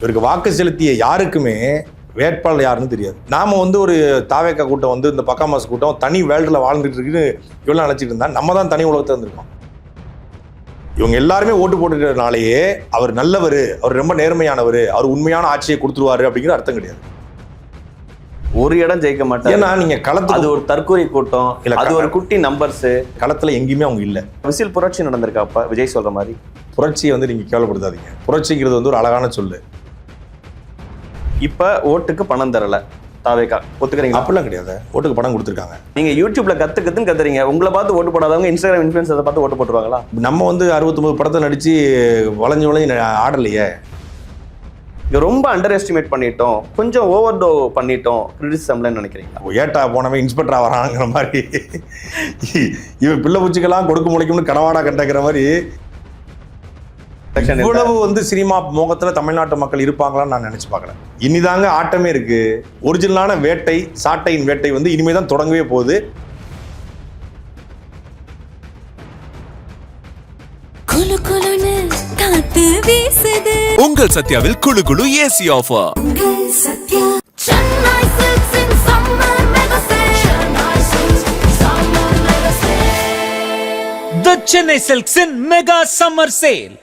இவருக்கு வாக்கு செலுத்திய யாருக்குமே வேட்பாளர் யாருன்னு தெரியாது. நாம ஒரு தாவேக்கா கூட்டம் இந்த பக்காமாஸ் கூட்டம் தனி வேர்ல்டுல வாழ்ந்துட்டு இருக்குன்னு இவ்வளவு நினைச்சிட்டு இருந்தா நம்ம தான் தனி உலகத்துல இருந்திருக்கோம். இவங்க எல்லாருமே ஓட்டு போட்டுக்கிறதுனாலேயே அவர் நல்லவர், அவர் ரொம்ப நேர்மையானவர், அவர் உண்மையான ஆட்சியை கொடுத்துருவாரு அப்படிங்கிற அர்த்தம் கிடையாது. ஒரு இடம் ஜெயிக்க மாட்டாங்க. ஏன்னா நீங்க களத்துல அது ஒரு தற்கொலை கூட்டம், அது ஒரு குட்டி நம்பர்ஸ். களத்துல எங்கேயுமே அவங்க இல்ல. விசில் புரட்சி நடந்திருக்காப்பா விஜய் சொல்ற மாதிரி? புரட்சியை நீங்க கேவலப்படுத்தாதீங்க. புரட்சிங்கிறது ஒரு அழகான சொல்லு. இப்ப ஓட்டுக்கு பணம் தரல தாவேக்கா, ஒத்துக்கிறீங்க? அப்படிலாம் கிடையாது. ஓட்டுக்கு பணம் கொடுத்துருக்காங்க. நீங்க யூடியூப்ல கத்துன்னு கத்துறீங்க, உங்களை பார்த்து ஓட்டு போடாதவங்க இன்ஸ்டாகிராம் இன்ஃபுளுசரை பார்த்து ஓட்டு போட்டுருவாங்களா? நம்ம 69 படத்தை நடிச்சு வளைஞ்சு ஆடலையே. இது ரொம்ப அண்டர் எஸ்டிமேட் பண்ணிட்டோம், கொஞ்சம் ஓவர் டோ பண்ணிட்டோம் கிரிட்டிசிசம்ல நினைக்கிறீங்களா? ஏட்டா போனவன் இன்ஸ்பெக்டரா வராங்கிற மாதிரி, இவன் பிள்ளை பூச்சிக்கெல்லாம் கொடுக்க முடிக்கும்னு கனவாடா கண்டக்கிற மாதிரி இவ்வளவு சினிமா மோகத்துல தமிழ்நாட்டு மக்கள் இருப்பாங்களான்னு நான் நினைச்சு பார்க்கல. இனிதாங்க ஆட்டமே இருக்கு. ஒரிஜினலான வேட்டை, சாட்டையின் வேட்டை இனிமேதான் தொடங்கவே போகுது. உங்கள் சத்யாவில் குளு குளு AC offer. The Chennai Silks in Mega Summer Sale.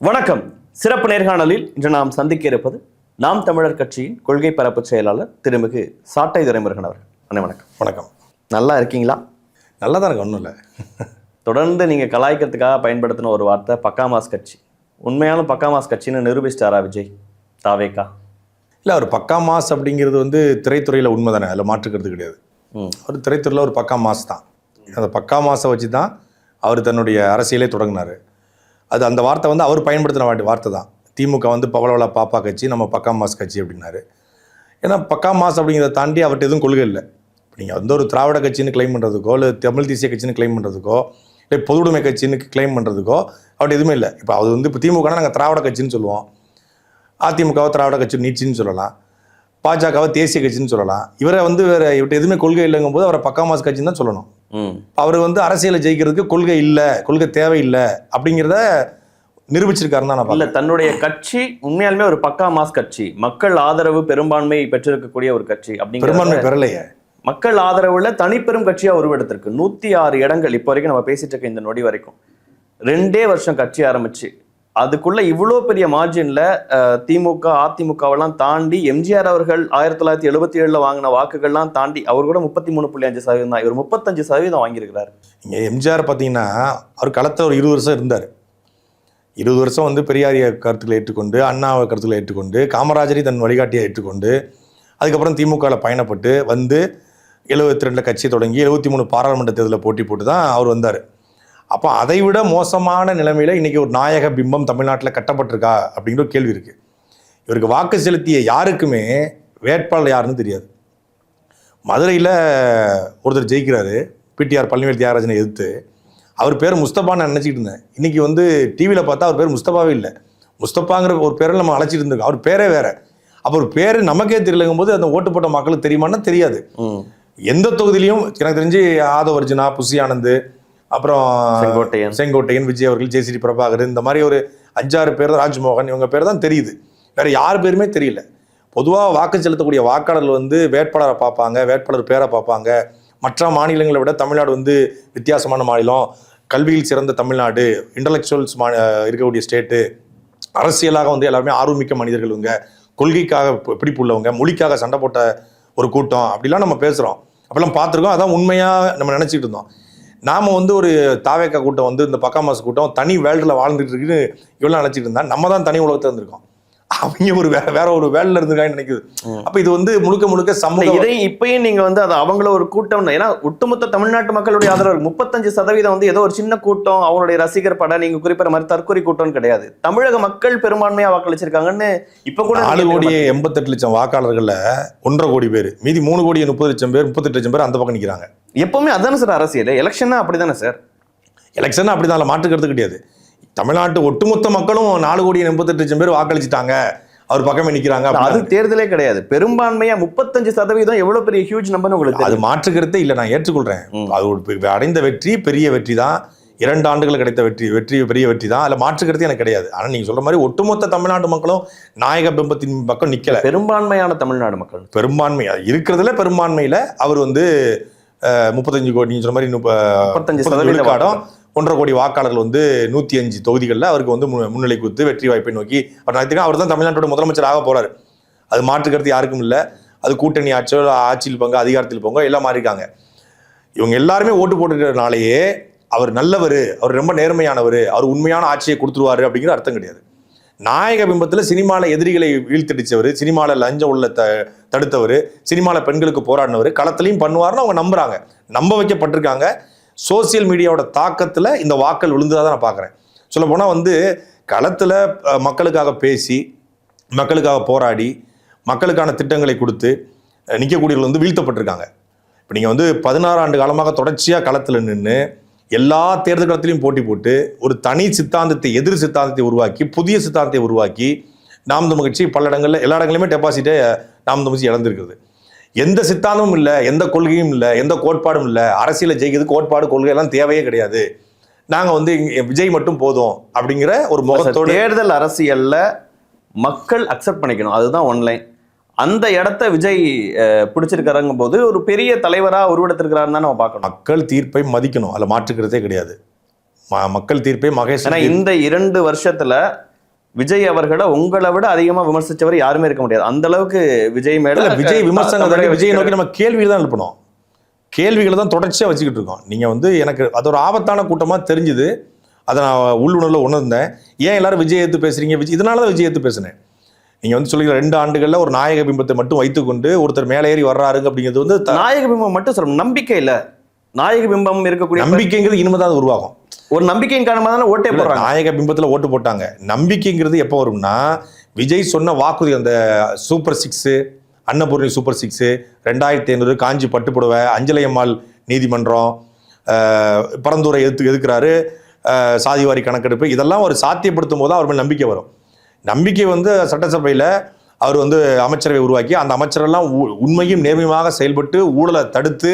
வணக்கம். சிறப்பு நேர்காணலில் இன்று நாம் சந்திக்க இருப்பது நாம் தமிழர் கட்சியின் கொள்கை பரப்பு செயலாளர் திருமிகு சாட்டை துரைமுருகன் அவர்கள். அண்ணே வணக்கம். வணக்கம். நல்லா இருக்கீங்களா? நல்லா தான் இருக்கு, ஒன்றும் இல்லை. தொடர்ந்து நீங்கள் கலாய்க்கிறதுக்காக பயன்படுத்தின ஒரு வார்த்தை பக்காமாஸ் கட்சி. உண்மையான பக்காமாஸ் கட்சின்னு நிரூபிச்சிட்டாரா விஜய் தாவேக்கா? இல்லை, அவர் பக்காமாஸ் அப்படிங்கிறது திரைத்துறையில் உண்மை தானே, அதில் மாற்றுக்கிறது கிடையாது. அவர் திரைத்துறையில் ஒரு பக்காமாஸ் தான். அந்த பக்காமாஸை வச்சு தான் அவர் தன்னுடைய அரசியலே தொடங்கினார். அது அந்த வார்த்தை அவர் பயன்படுத்தின வார்த்தை தான். திமுக பவளவள பாப்பா கட்சி, நம்ம பக்காமாஸ் கட்சி அப்படின்னாரு. ஏன்னா பக்காமாஸ் அப்படிங்கிறத தாண்டி அவர்கிட்ட எதுவும் கொள்கை இல்லை. இப்போ நீங்கள் ஒரு திராவிட கட்சின்னு கிளைம் பண்ணுறதுக்கோ, இல்லை தமிழ் தேசிய கட்சின்னு கிளைம் பண்ணுறதுக்கோ, இல்லை பொதுவுடைமை கட்சின்னு கிளைம் பண்ணுறதுக்கோ அவர்கிட்ட எதுவுமே இல்லை. இப்போ அது இப்போ திமுகனா நாங்கள் திராவிட கட்சின்னு சொல்லுவோம், அதிமுகவை திராவிட கட்சி நீட்சின்னு சொல்லலாம், பாஜகவை தேசிய கட்சின்னு சொல்லலாம். இவரை வேறு இவர்கிட்ட எதுவுமே கொள்கை இல்லைங்கும் போது அவரை பக்காமாஸ் கட்சின்னு தான் சொல்லணும். அவர் அரசியலை ஜெயிக்கிறதுக்கு கொள்கை இல்லை, கொள்கை தேவையில்லை அப்படிங்கிறத நிரூபிச்சிருக்காருன்னு தான் நான் இல்லை. தன்னுடைய கட்சி உண்மையாலுமே ஒரு பக்காமாஸ் கட்சி, மக்கள் ஆதரவு பெரும்பான்மை பெற்றிருக்கக்கூடிய ஒரு கட்சி. அப்படிங்கிற பெரும்பான்மை பெறலையே, மக்கள் ஆதரவுல தனிப்பெரும் கட்சியா உருவெடுத்திருக்கு. 106 இடங்கள் இப்போ வரைக்கும் நம்ம பேசிட்டு இருக்க இந்த நொடி வரைக்கும் 2 வருஷம் கட்சி ஆரம்பிச்சு அதுக்குள்ள இவ்வளோ பெரிய மார்ஜின்ல திமுக அதிமுகவெல்லாம் தாண்டி எம்ஜிஆர் அவர்கள் 1977 வாங்கின வாக்குகள்லாம் தாண்டி அவர் கூட 33.5% தான். இவர் 35% வாங்கியிருக்கிறார். இங்கே எம்ஜிஆர் பார்த்தீங்கன்னா அவர் களத்தில் ஒரு 20 வருஷம் இருந்தார். 20 வருஷம் பெரியாரிய கருத்துக்களை ஏற்றுக்கொண்டு, அண்ணாவை கருத்துக்களை ஏற்றுக்கொண்டு, காமராஜரை தன் வழிகாட்டியை ஏற்றுக்கொண்டு, அதுக்கப்புறம் திமுகவில் பயணப்பட்டு 72 கட்சி தொடங்கி 73 பாராளுமன்ற தேர்தலில் போட்டி போட்டு தான் அவர் வந்தார். அப்போ அதை விட மோசமான நிலைமையில் இன்றைக்கி ஒரு நாயக பிம்பம் தமிழ்நாட்டில் கட்டப்பட்டிருக்கா அப்படிங்கிற ஒரு கேள்வி இருக்குது. இவருக்கு வாக்கு செலுத்திய யாருக்குமே வேட்பாளர் யாருன்னு தெரியாது. மதுரையில் ஒருத்தர் ஜெயிக்கிறாரு, பிடிஆர் பழனிவேல் தியாகராஜனை எதிர்த்து. அவர் பேர் முஸ்தபான்னு நான் நினச்சிக்கிட்டு இருந்தேன். இன்றைக்கி டிவியில் பார்த்தா அவர் பேர் முஸ்தபாவே இல்லை, முஸ்தபாங்கிற ஒரு பேரில் நம்ம அழைச்சிட்டு இருந்திருக்கோம். அவர் பேரே வேறு. அப்போ ஒரு பேர் நமக்கே தெரியலங்கும் போது அந்த ஓட்டு போட்ட மக்களுக்கு தெரியுமான்னா தெரியாது. எந்த தொகுதியிலையும் எனக்கு தெரிஞ்சு ஆதவர்ஜுனா, புசி ஆனந்த், அப்புறம் செங்கோட்டையன், விஜய் அவர்கள், ஜேசிடி பிரபாகர், இந்த மாதிரி ஒரு 5-6 பேர் தான், ராஜ்மோகன், இவங்க பேர் தான் தெரியுது. வேறு யார் பேருமே தெரியல. பொதுவாக வாக்கு செலுத்தக்கூடிய வாக்காளர்கள் வேட்பாளரை பார்ப்பாங்க, வேட்பாளர் பேரை பார்ப்பாங்க. மற்ற மாநிலங்களை விட தமிழ்நாடு வித்தியாசமான மாநிலம், கல்வியில் சிறந்த தமிழ்நாடு, இன்டலெக்சுவல்ஸ் இருக்கக்கூடிய ஸ்டேட்டு, அரசியலாக எல்லாருமே ஆர்வமிக்க மனிதர்கள், கொள்கைக்காக பிடிப்பு உள்ளவங்க, மொழிக்காக சண்டை போட்ட ஒரு கூட்டம் அப்படிலாம் நம்ம பேசுகிறோம். அப்பெல்லாம் பார்த்துருக்கோம். அதான் உண்மையாக நம்ம நினச்சிட்டு இருந்தோம். நாம் ஒரு தாவேக்கா கூட்டம் இந்த பக்காமாஸ் கூட்டம் தனி வேர்ல்டில் வாழ்ந்துட்டு இருக்குன்னு இவ்வளோ நினச்சிட்டு இருந்தா நம்ம தான் தனி உலகத்தில் இருந்திருக்கோம். அவங்க ஒரு வேற ஒரு வேர்ல்டில் இருந்திருக்காங்கன்னு நினைக்குது. அப்போ இது முழுக்க சமூக இதை இப்பயும் நீங்கள் அது அவங்கள ஒரு கூட்டம், ஏன்னா ஒட்டுமொத்த தமிழ்நாட்டு மக்களுடைய ஆதரவு 35% ஏதோ ஒரு சின்ன கூட்டம், அவங்களுடைய ரசிகர் படம் நீங்கள் குறிப்பிட்ட மாதிரி தற்கொலை கூட்டம்னு கிடையாது. தமிழக மக்கள் பெரும்பான்மையாக வாக்களிச்சிருக்காங்கன்னு இப்போ கூட 4,88,00,000 வாக்காளர்களில் 1.5 கோடி பேர், மீதி 3,30,00,000 பேர், 38,00,000 பேர் அந்த பக்கம் நிற்கிறாங்க. எப்பவுமே அதானே சார் அரசியல். எலெக்ஷன்னா அப்படிதானே சார்? எலெக்ஷன் அப்படிதான், மாற்றுக்கிறது கிடையாது. தமிழ்நாட்டு ஒட்டுமொத்த மக்களும் 4,88,00,000 பேர் வாக்களிச்சுட்டாங்க, அவர் பக்கமே நிற்கிறாங்க. அது தேர்தலே கிடையாது. பெரும்பான்மையா 35% எவ்வளவு பெரிய ஹியூஜ் நம்பர் உங்களுக்கு அது மாற்றுக்கிறதே இல்லை, நான் ஏற்றுக்கொள்றேன். அது அடைந்த வெற்றி பெரிய வெற்றி தான். 2 ஆண்டுகள் கிடைத்த வெற்றி பெரிய வெற்றி தான். அதில் மாற்றுக்கிறது எனக்கு கிடையாது. ஆனால் நீங்கள் சொல்ற மாதிரி ஒட்டுமொத்த தமிழ்நாட்டு மக்களும் நாயக பிம்பத்தின் பக்கம் நிக்கல. பெரும்பான்மையான தமிழ்நாடு மக்கள், பெரும்பான்மை இருக்கிறதுல பெரும்பான்மையில அவர் வந்து 35 கோடி, நீங்க சொன்ன மாதிரி 35% விழுக்காடும் 1.5 கோடி வாக்காளர்கள் வந்து 105 தொகுதிகளில் அவருக்கு வந்து முன்னிலை கொடுத்து வெற்றி வாய்ப்பை நோக்கி அவர் தான் தமிழ்நாட்டோட முதலமைச்சர் ஆக போறாரு. அது மாற்றுக்கிறது யாருக்கும் இல்லை. அது கூட்டணி ஆட்சியோ, ஆட்சியில் பங்கு, அதிகாரத்தில் பங்கு எல்லாம் மாறி இருக்காங்க. இவங்க எல்லாருமே ஓட்டு போட்டுக்கிறதுனாலேயே அவர் நல்லவர், அவர் ரொம்ப நேர்மையானவர், அவர் உண்மையான ஆட்சியை கொடுத்துருவாரு அப்படிங்கிற அர்த்தம் கிடையாது. நாயக பிம்பத்தில் சினிமாவில் எதிரிகளை வீழ்த்தடிச்சவர், சினிமாவில் லஞ்சம் உள்ள தடுத்தவர், சினிமாவில் பெண்களுக்கு போராடினவர், களத்திலையும் பண்ணுவார்னு அவங்க நம்புறாங்க, நம்ப வைக்கப்பட்டிருக்காங்க. சோசியல் மீடியாவோட தாக்கத்தில் இந்த வாக்கள் விழுந்ததாக தான் நான் பார்க்குறேன். சொல்ல போனால் வந்து களத்தில் மக்களுக்காக பேசி, மக்களுக்காக போராடி, மக்களுக்கான திட்டங்களை கொடுத்து நிற்கக்கூடியவர்கள் வந்து வீழ்த்தப்பட்டிருக்காங்க. இப்போ நீங்கள் வந்து 16 ஆண்டு காலமாக தொடர்ச்சியாக களத்தில் நின்று எல்லா தேர்தல் களத்திலையும் போட்டி போட்டு ஒரு தனி சித்தாந்தத்தை, எதிர் சித்தாந்தத்தை உருவாக்கி, புதிய சித்தாந்தத்தை உருவாக்கி நாம் தமிழ் கட்சி பல இடங்களில், எல்லா இடங்களிலுமே டெபாசிட்டை நாம் தமிழ் கட்சி இழந்திருக்கிறது. எந்த சித்தாந்தமும் இல்லை, எந்த கொள்கையும் இல்லை, எந்த கோட்பாடும் இல்லை. அரசியலை ஜெயிக்கிறது கோட்பாடு, கொள்கை எல்லாம் தேவையே கிடையாது. நாங்கள் வந்து விஜய் மட்டும் போதும் அப்படிங்கிற ஒரு முகத்தோட தேர்தல் அரசியல்ல மக்கள் அக்செப்ட் பண்ணிக்கணும். அதுதான் ஒன்லைன். அந்த இடத்த விஜய் பிடிச்சிருக்காருங்க போது ஒரு பெரிய தலைவராக உருவெடுத்திருக்கிறாருன்னு தான் நம்ம பார்க்கணும். மக்கள் தீர்ப்பை மதிக்கணும், அதில் மாற்றுக்கிறதே கிடையாது. மக்கள் தீர்ப்பை மகேஷ், இந்த 2 வருஷத்துல விஜய் அவர்களை உங்களை விட அதிகமா விமர்சிச்சவர் யாருமே இருக்க முடியாது. அந்த அளவுக்கு விஜய் மேல விஜய் விமர்சனம், விஜய் நோக்கி நம்ம கேள்விகள் தான் எழுப்பணும், கேள்விகளை தான் தொடர்ச்சியாக வச்சுக்கிட்டு இருக்கோம். நீங்கள் வந்து எனக்கு அது ஒரு ஆபத்தான கூட்டமாக தெரிஞ்சுது, அதை நான் உள்ளுணர்வில் உணர்ந்தேன். ஏன் எல்லாரும் விஜய் எடுத்து பேசுறீங்க, விஜய், இதனால தான் விஜய் எடுத்து பேசுனேன். நீங்கள் வந்து சொல்லுங்க 2 ஆண்டுகளில் ஒரு நாயக பிம்பத்தை மட்டும் வைத்துக்கொண்டு ஒருத்தர் மேலே ஏறி வர்றாருங்க அப்படிங்கிறது வந்து நாயக பிம்பம் மட்டும் சொல்ல நம்பிக்கை இல்லை. நாயக பிம்பம் இருக்கக்கூடிய நம்பிக்கைங்கிறது இனிமேதான் உருவாகும். ஒரு நம்பிக்கையின் காரணமாக தானே ஓட்டே போடுறாங்க. நாயக பிம்பத்தில் ஓட்டு போட்டாங்க. நம்பிக்கைங்கிறது எப்போ வரும்னா, விஜய் சொன்ன வாக்குறுதி, அந்த சூப்பர் 6, அன்னபூர்ணி சூப்பர் 6, 2500 காஞ்சி பட்டுப்புடவை, அஞ்சலையம்மாள் நீதிமன்றம், பரந்தூரை எதுக்குறாரு, சாதிவாரி கணக்கெடுப்பு, இதெல்லாம் ஒரு சாத்தியப்படுத்தும் போது அவர் மேல் நம்பிக்கை வரும். நம்பிக்கை வந்து சட்டசபையில் அவர் வந்து அமைச்சரவை உருவாக்கி, அந்த அமைச்சரெல்லாம் உண்மையும் நேர்மையாக செயல்பட்டு ஊழலை தடுத்து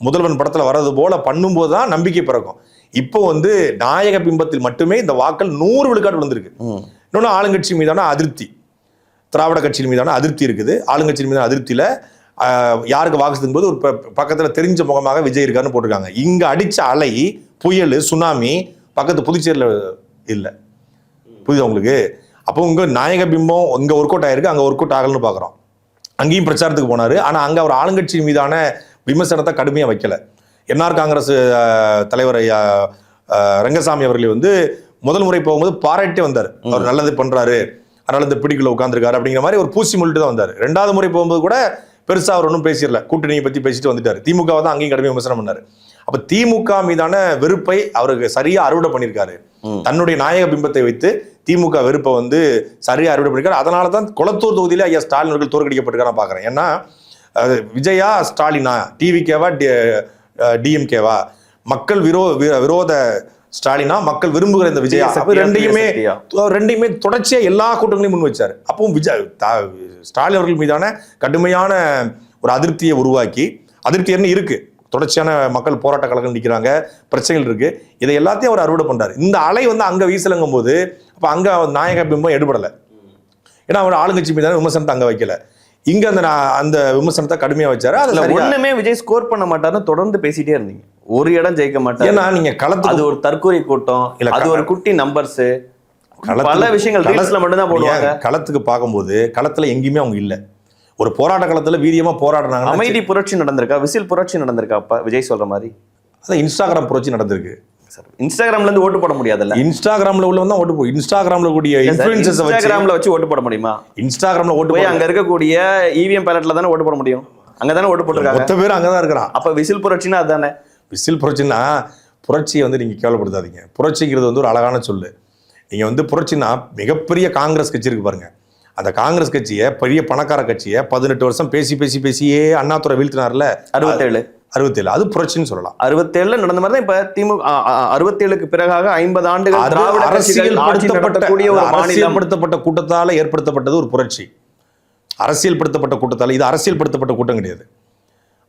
முதல்வன் படத்தில் வர்றது போல பண்ணும்போது தான் நம்பிக்கை பிறக்கும். இப்போ வந்து நாயக பிம்பத்தில் மட்டுமே இந்த வாக்கள் 100 விழுக்காடு விழுந்திருக்கு. இன்னொன்று ஆளுங்கட்சி மீதான அதிருப்தி, திராவிட கட்சியின் மீதான அதிருப்தி இருக்குது. ஆளுங்கட்சியின் மீதான அதிருப்தியில் யாருக்கு வாக்கு செலுத்தும்போது ஒரு பக்கத்தில் தெரிஞ்ச முகமாக விஜய் இருக்காருன்னு போட்டிருக்காங்க. இங்கே அடித்த அலை, புயல், சுனாமி பக்கத்து புதுச்சேரியில் இல்லை. புரியுது உங்களுக்கு? அப்போ உங்கள் நாயக பிம்பம் இங்கே ஒர்க் அவுட் ஆயிருக்கு, அங்கே ஒர்க் அவுட் ஆகலன்னு பார்க்குறோம். அங்கேயும் பிரச்சாரத்துக்கு போனார். ஆனால் அங்கே அவர் ஆளுங்கட்சி மீதான விமர்சனத்தை கடுமையாக வைக்கலை. என்ஆர் காங்கிரஸ் தலைவர் ரங்கசாமி அவர்கள் வந்து முதல் முறை போகும்போது பாராட்டே வந்தார். அவர் நல்லது பண்ணுறாரு, அதனால இந்த பிடிக்குள்ள உட்காந்துருக்காரு அப்படிங்கிற மாதிரி ஒரு பூசி முள்ளிட்டு தான் வந்தார். 2வது முறை போகும்போது கூட பெருசாக அவர் ஒன்றும் பேசிடல, கூட்டணியை பற்றி பேசிட்டு வந்துட்டார். திமுகவை தான் அங்கேயும் கடுமையாக விமர்சனம் பண்ணார். அப்போ திமுக மீதான வெறுப்பை அவருக்கு சரியாக அறுவடை பண்ணியிருக்காரு. தன்னுடைய நாயக பிம்பத்தை வைத்து திமுக வெறுப்பை வந்து சரியாக அறுவடை பண்ணியிருக்காரு. அதனால தான் கொளத்தூர் தொகுதியில் ஐயா ஸ்டாலின் அவர்கள் தோற்கடிக்கப்பட்டிருக்காரு நான் பார்க்குறேன். ஏன்னா விஜயா ஸ்டாலினா, டிவிகேவா டிஎம்கேவா, மக்கள் விரோத ஸ்டாலினா, மக்கள் விரும்புகிற இந்த விஜயா, ரெண்டையுமே தொடர்ச்சியா எல்லா கூட்டங்களையும் முன் வச்சாரு. அப்பவும் ஸ்டாலின் அவர்கள் மீதான கடுமையான ஒரு அதிருப்தியை உருவாக்கி, அதிருப்தி என்ன இருக்கு, தொடர்ச்சியான மக்கள் போராட்ட கழகம் நிற்கிறாங்க, பிரச்சனைகள் இருக்கு, இதை எல்லாத்தையும் அவர் அறுவடை பண்றாரு. இந்த அலை வந்து அங்க வீசலங்கும் போது அப்ப அங்க நாயக பிம்பம் எடுபடலை. ஏன்னா அவர் ஆளுங்கட்சி மீதான விமர்சனத்தை அங்க வைக்கல, இங்க அந்த விமர்சனத்தை கடுமையா வச்சாரு. அதுல ஒண்ணுமே விஜய் ஸ்கோர் பண்ண மாட்டாருன்னு தொடர்ந்து பேசிட்டே இருந்தீங்க. ஒரு இடம் ஜெயிக்க மாட்டாரு. ஏன்னா நீங்க களத்து, அது ஒரு தற்கொலை கூட்டம், அது ஒரு குட்டி நம்பர்ஸ், பல விஷயங்கள் மட்டும் தான் போடுவாங்க. களத்துக்கு பார்க்கும்போது களத்துல எங்கேயுமே அவங்க இல்ல. ஒரு போராட்ட களத்துல வீரியமா போராடுறாங்க. அமைதி புரட்சி நடந்திருக்கா, விசில் புரட்சி நடந்திருக்கா? அப்ப விஜய் சொல்ற மாதிரி அதான் இன்ஸ்டாகிராம் புரட்சி நடந்திருக்கு. இன்ஸ்டாகிராம்ல இருந்து ஓட்டு போட முடியாதுல்ல. இன்ஸ்டாகிராம்ல உள்ள தான் ஓட்டு போய் இன்ஸ்டாகிராம்ல கூடிய இன்ஃப்ளூயன்சர்ஸ் இன்ஸ்டாகிராம்ல வச்சு ஓட்டு போட முடியுமா? இன்ஸ்டாகிராம்ல ஓட்டு போய் அங்க இருக்கக்கூடிய இவிஎம் பேலட்ல தானே ஓட்டு போட முடியும். அங்கதானே ஓட்டு போட்டுருக்காங்க. மொத்த பேர் அங்கதான் இருக்கிறான். அப்ப விசில் புரட்சினா அதுதானே. விசில் புரட்சின்னா, புரட்சியை வந்து நீங்க கேவலப்படுத்தாதீங்க. புரட்சிங்கிறது வந்து ஒரு அழகான சொல்லு. நீங்க வந்து புரட்சினா மிகப்பெரிய காங்கிரஸ் கட்சி இருக்கு பாருங்க, அந்த காங்கிரஸ் கட்சியை, பெரிய பணக்கார கட்சியை 18 வருஷம் பேசியே அண்ணாதுரை வீழ்த்தினார்ல, 67 அது புரட்சின்னு சொல்லலாம். 67 நடந்த மாதிரி தான் இப்ப திமுக 67க்கு பிறகாக 50 ஆண்டுகள் அரசியல்படுத்தப்பட்ட கூட்டத்தால ஏற்படுத்தப்பட்டது ஒரு புரட்சி. அரசியல்படுத்தப்பட்ட கூட்டத்தால, இது அரசியல்படுத்தப்பட்ட கூட்டம் கிடையாது.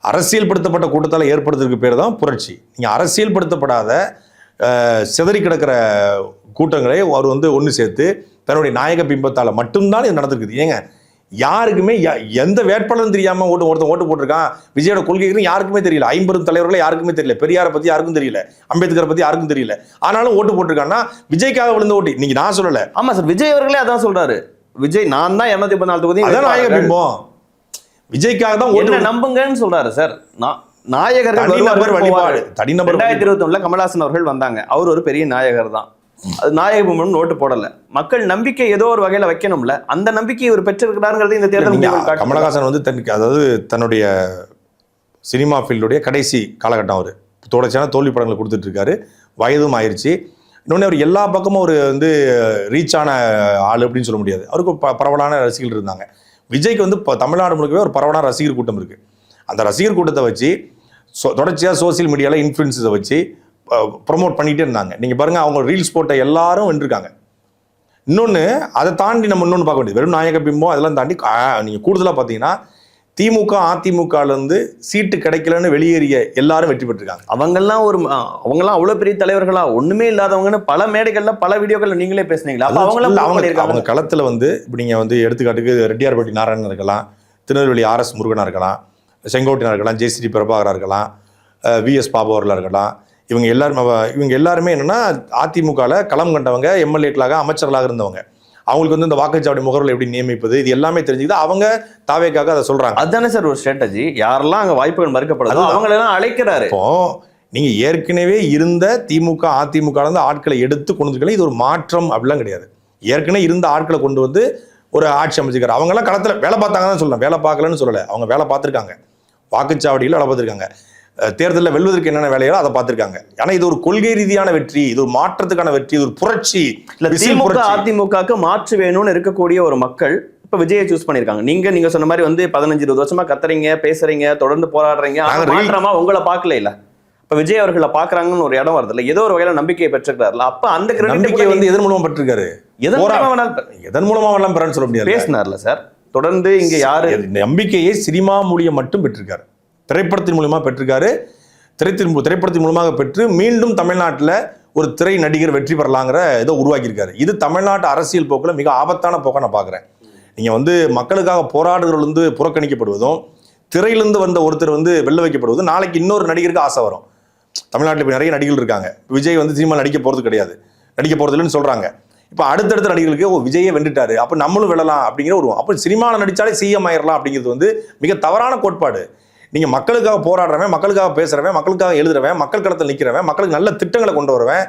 அரசியல்படுத்தப்பட்ட கூட்டத்தால ஏற்படுத்துறதுக்கு பேர் தான் புரட்சி. நீங்க அரசியல்படுத்தப்படாத சிதறி கிடக்கிற கூட்டங்களை அவர் வந்து ஒன்று சேர்த்து தன்னுடைய நாயக பிம்பத்தால் மட்டும்தான் இது நடந்திருக்குது. ஏங்க யாருக்குமே எந்த வேட்பாளரும் தெரியாமல் ஒருத்தன் ஓட்டு போட்டிருக்கான், விஜயோட கொள்கைன்னு யாருக்குமே தெரியல, 50 தலைவர்களை யாருக்குமே தெரியல, பெரியாரை பற்றி யாருக்கும் தெரியல, அம்பேத்கரை பற்றி யாருக்கும் தெரியல, ஆனாலும் ஓட்டு போட்டிருக்கான்னா விஜய்க்காக விழுந்த ஓட்டு. இன்னைக்கு நான் சொல்லலை. ஆமா சார், விஜய் அவர்களே அதான் சொல்றாரு. விஜய் நான் தான் 214 தொகுதி அதான் நாயக பிம்பம், விஜய்க்காக தான் ஓட்டு நம்புங்கன்னு சொல்றாரு சார். நாயகர்கள் வழிபாடு தனிநபர். 2021 கமல்ஹாசன் அவர்கள் வந்தாங்க, அவர் ஒரு பெரிய நாயகர் தான். அது நாயக பிம்பம் ஓட்டு போடல, மக்கள் நம்பிக்கை ஏதோ ஒரு வகையில வைக்கணும்ல, அந்த நம்பிக்கையை இவர் பெற்றிருக்கிறாருங்கிறது இந்த தேர்தல். கமலஹாசன் வந்து அதாவது தன்னுடைய சினிமா ஃபீல்டுடைய கடைசி காலகட்டம், அவர் தொடர்ச்சியான தோல்வி படங்களை கொடுத்துட்டு இருக்காரு, வயதும் ஆயிடுச்சு. இன்னொன்று அவர் எல்லா பக்கமும் ஒரு வந்து ரீச்சான ஆள் அப்படின்னு சொல்ல முடியாது, அவருக்கு பரவலான ரசிகர்கள் இருந்தாங்க. விஜய்க்கு வந்து இப்போ தமிழ்நாடு முழுக்கவே ஒரு பரவலான ரசிகர் கூட்டம் இருக்குது. அந்த ரசிகர் கூட்டத்தை வச்சு தொடர்ச்சியாக சோசியல் மீடியாவில் இன்ஃப்ளூயன்ஸை வச்சு ப்ரொமோட் பண்ணிகிட்டே இருந்தாங்க. நீங்கள் பாருங்கள், அவங்க ரீல்ஸ் போட்ட எல்லாரும் வென்றிருக்காங்க. இன்னொன்று அதை தாண்டி நம்ம இன்னொன்று பார்க்க வேண்டியது, வெறும் நாயக பிம்பம் அதெல்லாம் தாண்டி நீங்கள் கூடுதலாக பார்த்தீங்கன்னா திமுக அதிமுகலேருந்து சீட்டு கிடைக்கலன்னு வெளியேறிய எல்லாரும் வெற்றி பெற்றிருக்காங்க. அவங்கெல்லாம் அவ்வளோ பெரிய தலைவர்களா, ஒன்றுமே இல்லாதவங்கன்னு பல மேடைகளில் பல வீடியோக்களில் நீங்களே பேசுனீங்களா? அவங்க களத்தில் வந்து இப்போ நீங்கள் வந்து எடுத்துக்காட்டுக்கு ரெட்டியார்பட்டி நாராயணன் இருக்கலாம், திருநெல்வேலி RS முருகனாக இருக்கலாம், செங்கோட்டையனாக இருக்கலாம், ஜெயஸ்ரீ பிரபாகராக இருக்கலாம், VS பாபு அவர்களாக இருக்கலாம். இவங்க எல்லாருமே என்னென்னா அதிமுகவில் களம் கண்டவங்க, எம்எல்ஏக்களாக அமைச்சர்களாக இருந்தவங்க. அவங்களுக்கு வந்து இந்த வாக்குச்சாவடி முகவர்கள் எப்படி நியமிப்பது இது எல்லாமே தெரிஞ்சுக்கிட்டு அவங்க தாவேக்காக அதை சொல்கிறாங்க. அதுதானே சார் ஒரு ஸ்ட்ராட்டஜி. யாரெல்லாம் அங்கே வாய்ப்புகள் மறுக்கப்படுதோ அவங்களெல்லாம் அழைக்கிறாரு. இப்போ நீங்கள் ஏற்கனவே இருந்த திமுக அதிமுகலேருந்து ஆட்களை எடுத்து கொண்டு வந்துருக்கல, இது ஒரு மாற்றம் அப்படிலாம் கிடையாது. ஏற்கனவே இருந்த ஆட்களை கொண்டு வந்து ஒரு ஆட்சி அமைச்சிக்கிறார். அவங்கெல்லாம் களத்தில் வேலை பார்த்தாங்க தான் சொல்லலாம், வேலை பார்க்கலன்னு சொல்லலை. அவங்க வேலை பார்த்துருக்காங்க, வாக்குச்சாவடியில் வேலை பார்த்துருக்காங்க, தேர்தலில் வெல்வதற்கு என்னென்ன வேலையோ அதை பார்த்துருக்காங்க. ஆனால் இது ஒரு கொள்கை ரீதியான வெற்றி, இது ஒரு மாற்றத்துக்கான வெற்றி, இது ஒரு புரட்சி. திமுக அதிமுகவுக்கு மாற்று வேணும்னு இருக்கக்கூடிய ஒரு மக்கள் இப்ப விஜயை சூஸ் பண்ணிருக்காங்க. நீங்க சொன்ன மாதிரி வந்து 15-20 வருஷமா கத்துறீங்க, பேசுறீங்க, தொடர்ந்து போராடுறீங்க, மாற்றமா உங்களை பார்க்கல இல்ல. இப்ப விஜய் அவர்களை பாக்குறாங்கன்னு ஒரு இடம் வருது இல்ல, ஏதோ ஒரு வகையில நம்பிக்கையை பெற்றிருக்காருல, அப்ப அந்த நம்பிக்கை வந்து எதன் மூலமா பெற்றிருக்காரு, எதன் மூலமா வேணாலும் பெறான்னு சொல்ல முடியாது. பேசினார்ல சார், தொடர்ந்து இங்க யாரு நம்பிக்கையை சினிமா மூலியம் மட்டும் பெற்றிருக்காரு, திரைப்படத்தின் மூலமாக பெற்றிருக்காரு. திரைப்படத்தின் மூலமாக பெற்று மீண்டும் தமிழ்நாட்டில் ஒரு திரை நடிகர் வெற்றி பெறலாங்கிற இதை உருவாக்கியிருக்காரு. இது தமிழ்நாட்டு அரசியல் போக்கில் மிக ஆபத்தான போக்கை நான் பார்க்குறேன். நீங்கள் வந்து மக்களுக்காக போராடுகள் வந்து புறக்கணிக்கப்படுவதும், திரையிலிருந்து வந்த ஒருத்தர் வந்து வெளில வைக்கப்படுவதும், நாளைக்கு இன்னொரு நடிகருக்கு ஆசை வரும். தமிழ்நாட்டில் இப்போ நிறைய நடிகர்கள் இருக்காங்க, விஜய் வந்து சினிமா நடிக்க போகிறது கிடையாது, நடிக்க போகிறது இல்லைன்னு சொல்கிறாங்க. இப்போ அடுத்தடுத்த நடிகர்களுக்கு விஜயை வென்றுட்டாரு, அப்போ நம்மளும் வெல்லலாம் அப்படிங்கிற ஒரு, அப்போ சினிமாவில் நடித்தாலே சிஎம் ஆயிடலாம் அப்படிங்கிறது வந்து மிக தவறான கோட்பாடு. நீங்கள் மக்களுக்காக போராடுறவன், மக்களுக்காக பேசுகிறவன், மக்களுக்காக எழுதுறவன், மக்கள் களத்தில் நிற்கிறவன், மக்களுக்கு நல்ல திட்டங்களை கொண்டு வருவேன்,